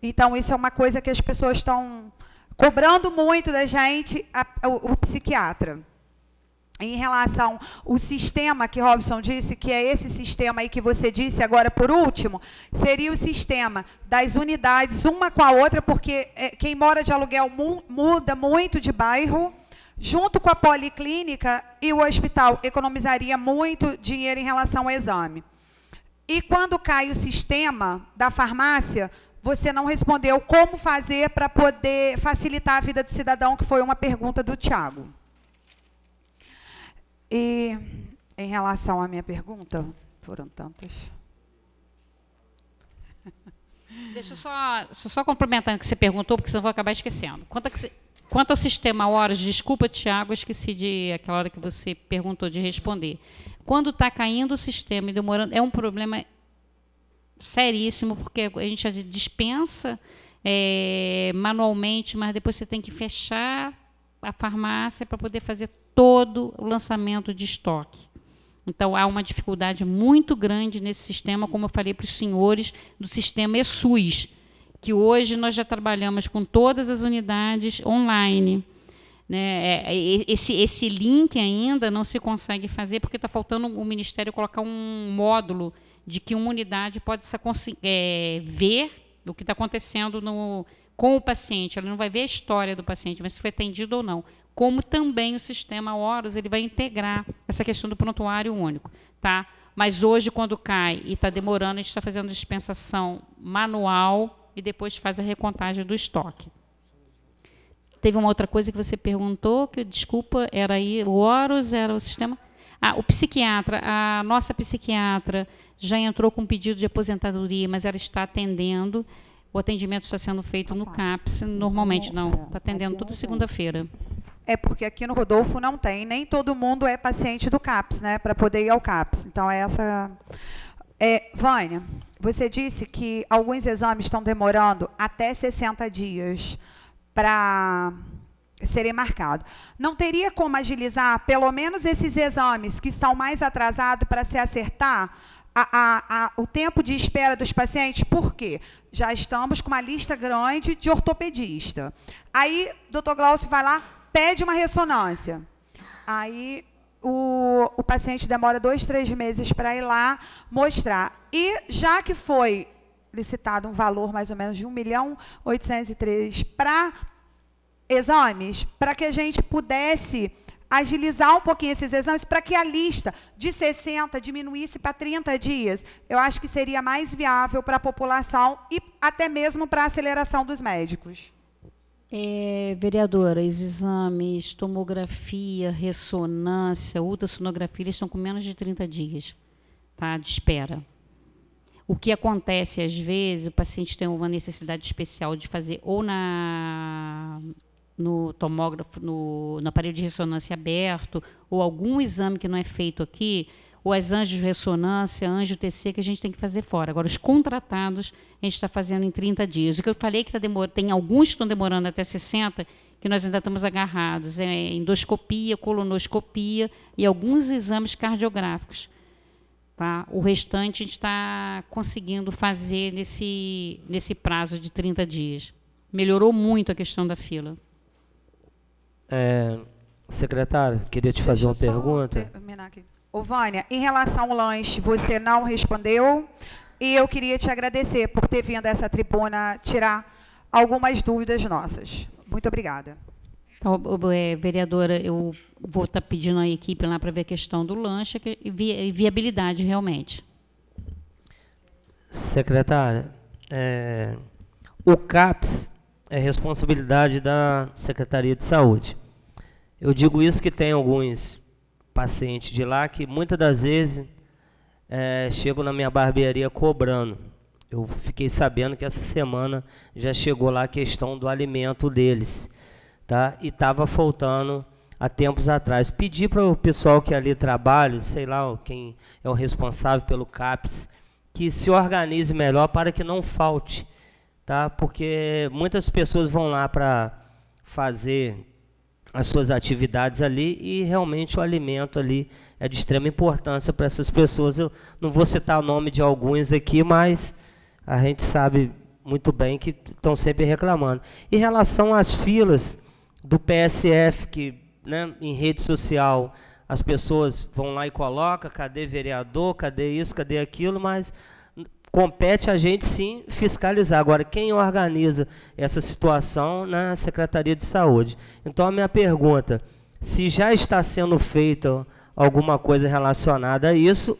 Então, isso é uma coisa que as pessoas estão cobrando muito da gente, o psiquiatra. Em relação ao sistema que Robson disse, que é esse sistema aí que você disse agora por último, seria o sistema das unidades, uma com a outra, porque quem mora de aluguel muda muito de bairro, junto com a policlínica e o hospital economizaria muito dinheiro em relação ao exame. E quando cai o sistema da farmácia, você não respondeu como fazer para poder facilitar a vida do cidadão, que foi uma pergunta do Tiago. E, em relação à minha pergunta, foram tantas. Deixa eu só complementar o que você perguntou, porque senão eu vou acabar esquecendo. Quanto ao sistema horas, desculpa, Tiago, esqueci de aquela hora que você perguntou de responder. Quando está caindo o sistema e demorando, é um problema seríssimo, porque a gente dispensa manualmente, mas depois você tem que fechar a farmácia para poder fazer todo o lançamento de estoque. Então, há uma dificuldade muito grande nesse sistema, como eu falei para os senhores, do sistema ESUS, que hoje nós já trabalhamos com todas as unidades online. Né? Esse link ainda não se consegue fazer, porque está faltando o Ministério colocar um módulo de que uma unidade pode ver o que está acontecendo com o paciente. Ela não vai ver a história do paciente, mas se foi atendido ou não. Como também o sistema Horus, ele vai integrar essa questão do prontuário único. Tá? Mas hoje, quando cai e está demorando, a gente está fazendo dispensação manual e depois faz a recontagem do estoque. Teve uma outra coisa que você perguntou, que, desculpa, era aí, o Horus era o sistema... o psiquiatra, a nossa psiquiatra já entrou com pedido de aposentadoria, mas ela está atendendo. O atendimento está sendo feito no CAPS, normalmente não, está atendendo toda segunda-feira. É porque aqui no Rodolfo não tem, nem todo mundo é paciente do CAPS, né, para poder ir ao CAPS. Então, essa... Vânia, você disse que alguns exames estão demorando até 60 dias para serem marcados. Não teria como agilizar, pelo menos, esses exames que estão mais atrasados para se acertar o tempo de espera dos pacientes? Por quê? Já estamos com uma lista grande de ortopedista. Aí, doutor Glaucio vai lá, pede uma ressonância. Aí, o paciente demora 2, 3 meses para ir lá mostrar. E, já que foi licitado um valor mais ou menos de 1.803.000 para exames, para que a gente pudesse agilizar um pouquinho esses exames, para que a lista de 60 diminuísse para 30 dias, eu acho que seria mais viável para a população e até mesmo para a aceleração dos médicos. Vereadora, os exames, tomografia, ressonância, ultrassonografia, eles estão com menos de 30 dias, tá, de espera. O que acontece, às vezes, o paciente tem uma necessidade especial de fazer ou no tomógrafo, no aparelho de ressonância aberto, ou algum exame que não é feito aqui, ou as anjos ressonância, anjo TC, que a gente tem que fazer fora. Agora, os contratados, a gente está fazendo em 30 dias. O que eu falei que tem alguns que estão demorando até 60, que nós ainda estamos agarrados, endoscopia, colonoscopia e alguns exames cardiográficos. Tá? O restante a gente está conseguindo fazer nesse prazo de 30 dias. Melhorou muito a questão da fila. Secretário, queria te fazer uma pergunta. Ô, Vânia, em relação ao lanche, você não respondeu e eu queria te agradecer por ter vindo a essa tribuna tirar algumas dúvidas nossas. Muito obrigada. Então, vereadora, eu vou estar pedindo à equipe lá para ver a questão do lanche e viabilidade realmente. Secretária, o CAPS é responsabilidade da Secretaria de Saúde. Eu digo isso que tem alguns pacientes de lá que muitas das vezes chegam na minha barbearia cobrando. Eu fiquei sabendo que essa semana já chegou lá a questão do alimento deles, tá? E estava faltando há tempos atrás. Pedi para o pessoal que ali trabalha, sei lá quem é o responsável pelo CAPS, que se organize melhor para que não falte, tá? Porque muitas pessoas vão lá para fazer as suas atividades ali e realmente o alimento ali é de extrema importância para essas pessoas. Eu não vou citar o nome de alguns aqui, mas a gente sabe muito bem que estão sempre reclamando. Em relação às filas do PSF, que, né, em rede social as pessoas vão lá e colocam, cadê vereador, cadê isso, cadê aquilo, mas compete a gente sim fiscalizar. Agora, quem organiza essa situação na Secretaria de Saúde. Então, a minha pergunta, se já está sendo feita alguma coisa relacionada a isso,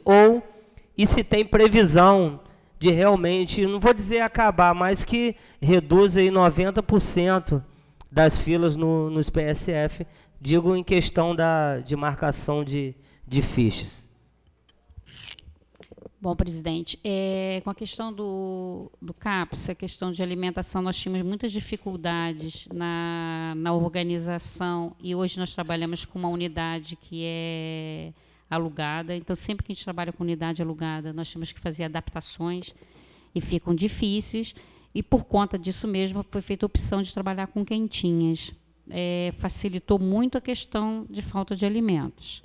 e se tem previsão de realmente, não vou dizer acabar, mas que reduza aí 90% das filas nos PSF, digo em questão de marcação de fichas. Bom, presidente, com a questão do CAPS, a questão de alimentação, nós tínhamos muitas dificuldades na organização e hoje nós trabalhamos com uma unidade que é alugada, então sempre que a gente trabalha com unidade alugada, nós temos que fazer adaptações e ficam difíceis e por conta disso mesmo foi feita a opção de trabalhar com quentinhas. Facilitou muito a questão de falta de alimentos.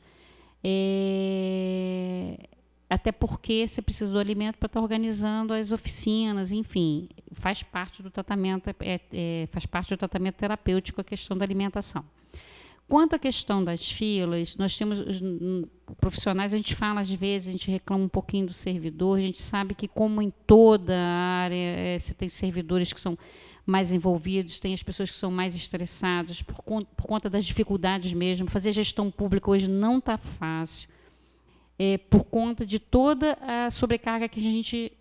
Até porque você precisa do alimento para estar organizando as oficinas, enfim, faz parte do tratamento, faz parte do tratamento terapêutico a questão da alimentação. Quanto à questão das filas, nós temos os profissionais, a gente fala às vezes, a gente reclama um pouquinho do servidor, a gente sabe que como em toda a área, você tem servidores que são mais envolvidos, tem as pessoas que são mais estressadas por conta das dificuldades mesmo. Fazer gestão pública hoje não está fácil. Por conta de toda a sobrecarga que a gente,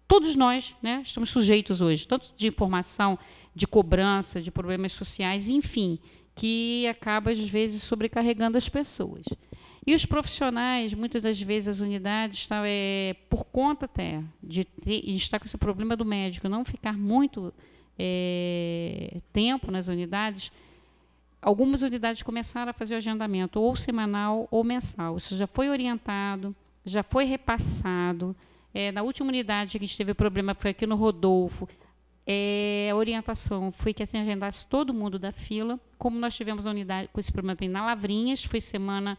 todos nós, né, estamos sujeitos hoje, tanto de informação, de cobrança, de problemas sociais, enfim, que acaba, às vezes, sobrecarregando as pessoas. E os profissionais, muitas das vezes, as unidades, por conta até de estar com esse problema do médico, não ficar muito tempo nas unidades, algumas unidades começaram a fazer o agendamento ou semanal ou mensal. Isso já foi orientado, já foi repassado. Na última unidade que a gente teve problema foi aqui no Rodolfo. A orientação foi que assim agendasse todo mundo da fila. Como nós tivemos a unidade com esse problema na Lavrinhas, foi semana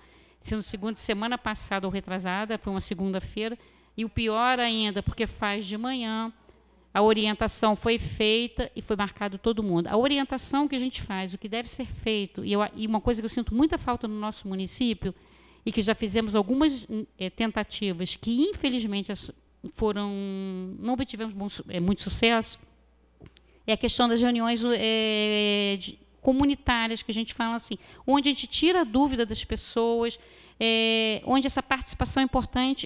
passada ou retrasada, foi uma segunda-feira. E o pior ainda, porque faz de manhã, a orientação foi feita e foi marcado todo mundo. A orientação que a gente faz, o que deve ser feito, e uma coisa que eu sinto muita falta no nosso município, e que já fizemos algumas tentativas, que infelizmente não obtivemos muito sucesso, é a questão das reuniões comunitárias, que a gente fala assim, onde a gente tira a dúvida das pessoas, onde essa participação é importante,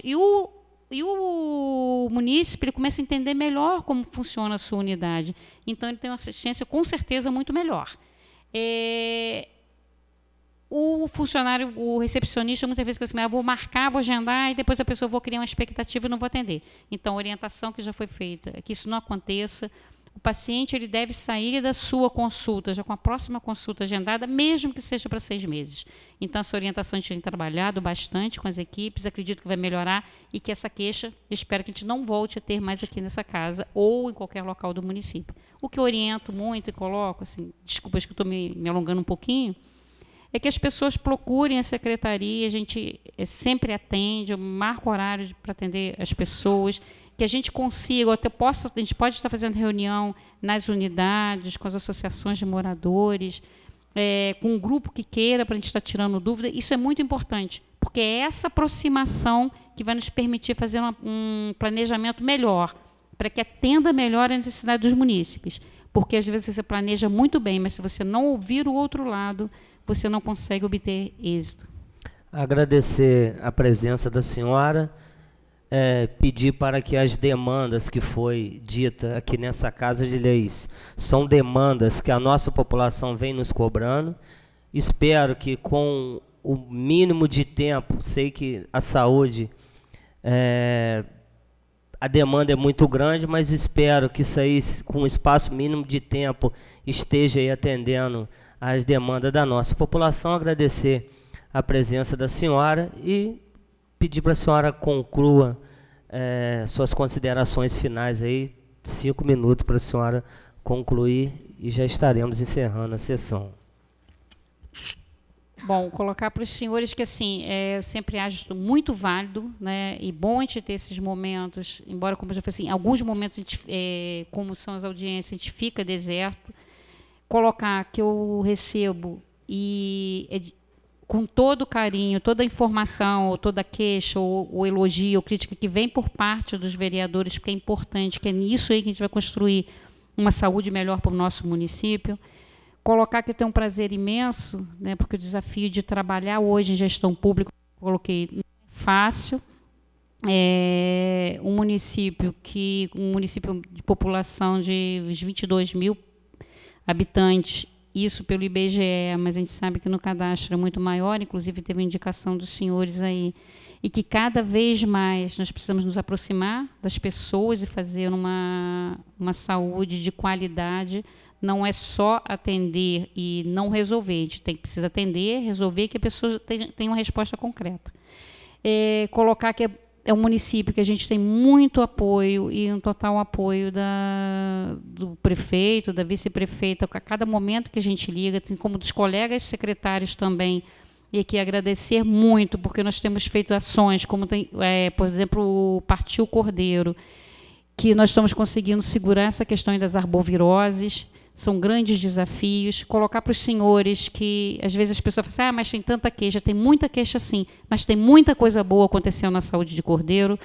e o munícipe ele começa a entender melhor como funciona a sua unidade. Então, ele tem uma assistência, com certeza, muito melhor. O funcionário, o recepcionista, muitas vezes pensa assim, vou marcar, vou agendar, e depois a pessoa vou criar uma expectativa e não vou atender. Então, a orientação que já foi feita é que isso não aconteça. o paciente ele deve sair da sua consulta, já com a próxima consulta agendada, mesmo que seja para 6 meses. Então, essa orientação a gente tem trabalhado bastante com as equipes, acredito que vai melhorar e que essa queixa, eu espero que a gente não volte a ter mais aqui nessa casa ou em qualquer local do município. O que eu oriento muito e coloco, assim, desculpa, acho que estou me alongando um pouquinho, é que as pessoas procurem a secretaria, a gente sempre atende, eu marco horário para atender as pessoas, que a gente consiga, a gente pode estar fazendo reunião nas unidades, com as associações de moradores, com um grupo que queira, para a gente estar tirando dúvida. Isso é muito importante, porque é essa aproximação que vai nos permitir fazer um planejamento melhor, para que atenda melhor a necessidade dos munícipes. Porque, às vezes, você planeja muito bem, mas se você não ouvir o outro lado, você não consegue obter êxito. Agradecer a presença da senhora, pedir para que as demandas que foi dita aqui nessa Casa de Leis são demandas que a nossa população vem nos cobrando. Espero que com o mínimo de tempo, sei que a saúde, a demanda é muito grande, mas espero que isso aí, com um espaço mínimo de tempo, esteja aí atendendo às demandas da nossa população. Agradecer a presença da senhora e pedir para a senhora conclua suas considerações finais aí, 5 minutos para a senhora concluir e já estaremos encerrando a sessão. Bom, colocar para os senhores que, assim, eu sempre acho muito válido, né, e bom a gente ter esses momentos, embora, como eu já falei, assim, em alguns momentos, a gente, como são as audiências, a gente fica deserto. Colocar que eu recebo e com todo o carinho, toda a informação, ou toda a queixa, ou elogio, ou crítica que vem por parte dos vereadores, porque é importante, que é nisso aí que a gente vai construir uma saúde melhor para o nosso município. Colocar que eu tenho um prazer imenso, né, porque o desafio de trabalhar hoje em gestão pública, coloquei, não é fácil. Um município de população de 22 mil habitantes, isso pelo IBGE, mas a gente sabe que no cadastro é muito maior, inclusive teve indicação dos senhores aí, e que cada vez mais nós precisamos nos aproximar das pessoas e fazer uma saúde de qualidade. Não é só atender e não resolver, a gente precisa atender, resolver, que a pessoa tenha uma resposta concreta. Colocar que é um município que a gente tem muito apoio e um total apoio do prefeito, da vice-prefeita, a cada momento que a gente liga, assim como dos colegas secretários também, e aqui agradecer muito, porque nós temos feito ações, como tem, por exemplo, o Partiu Cordeiro, que nós estamos conseguindo segurar essa questão das arboviroses. São grandes desafios. Colocar para os senhores que, às vezes, as pessoas falam assim, mas tem tanta queixa. Tem muita queixa, sim, mas tem muita coisa boa acontecendo na saúde de Cordeiro.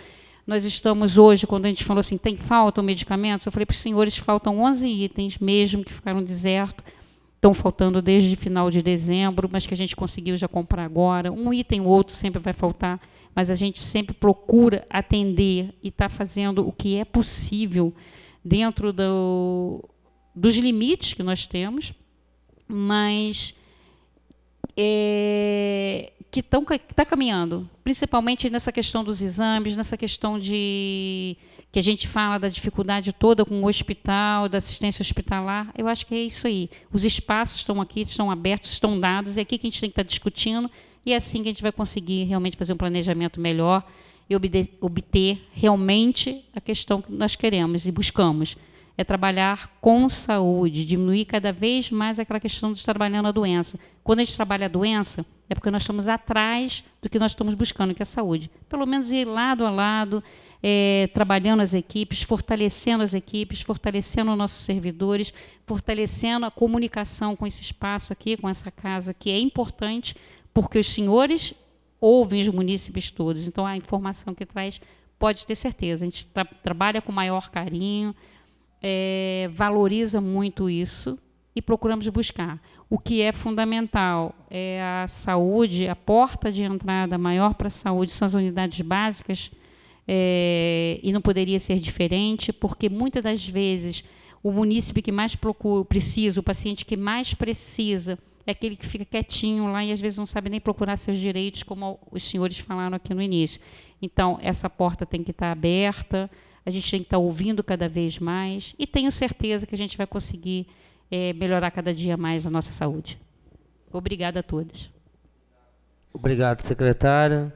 Nós estamos hoje, quando a gente falou assim, faltam medicamentos, eu falei para os senhores, faltam 11 itens mesmo que ficaram desertos. Estão faltando desde final de dezembro, mas que a gente conseguiu já comprar agora. Um item ou outro sempre vai faltar, mas a gente sempre procura atender e está fazendo o que é possível dentro dos limites que nós temos, mas que está caminhando, principalmente nessa questão dos exames, nessa questão que a gente fala da dificuldade toda com o hospital, da assistência hospitalar. Eu acho que é isso aí. Os espaços estão aqui, estão abertos, estão dados, é aqui que a gente tem que estar discutindo, e é assim que a gente vai conseguir realmente fazer um planejamento melhor e obter realmente a questão que nós queremos e buscamos. É trabalhar com saúde, diminuir cada vez mais aquela questão de trabalhando a doença. Quando a gente trabalha a doença, é porque nós estamos atrás do que nós estamos buscando, que é a saúde. Pelo menos ir lado a lado, trabalhando as equipes, fortalecendo os nossos servidores, fortalecendo a comunicação com esse espaço aqui, com essa casa, que é importante, porque os senhores ouvem os munícipes todos. Então, a informação que traz, pode ter certeza, a gente trabalha com maior carinho, valoriza muito isso e procuramos buscar. O que é fundamental é a saúde, a porta de entrada maior para a saúde são as unidades básicas, e não poderia ser diferente, porque muitas das vezes o munícipe que mais precisa, o paciente que mais precisa, é aquele que fica quietinho lá e às vezes não sabe nem procurar seus direitos, como os senhores falaram aqui no início. Então, essa porta tem que estar aberta, a gente tem que estar ouvindo cada vez mais e tenho certeza que a gente vai conseguir melhorar cada dia mais a nossa saúde. Obrigada a todos. Obrigado, secretária.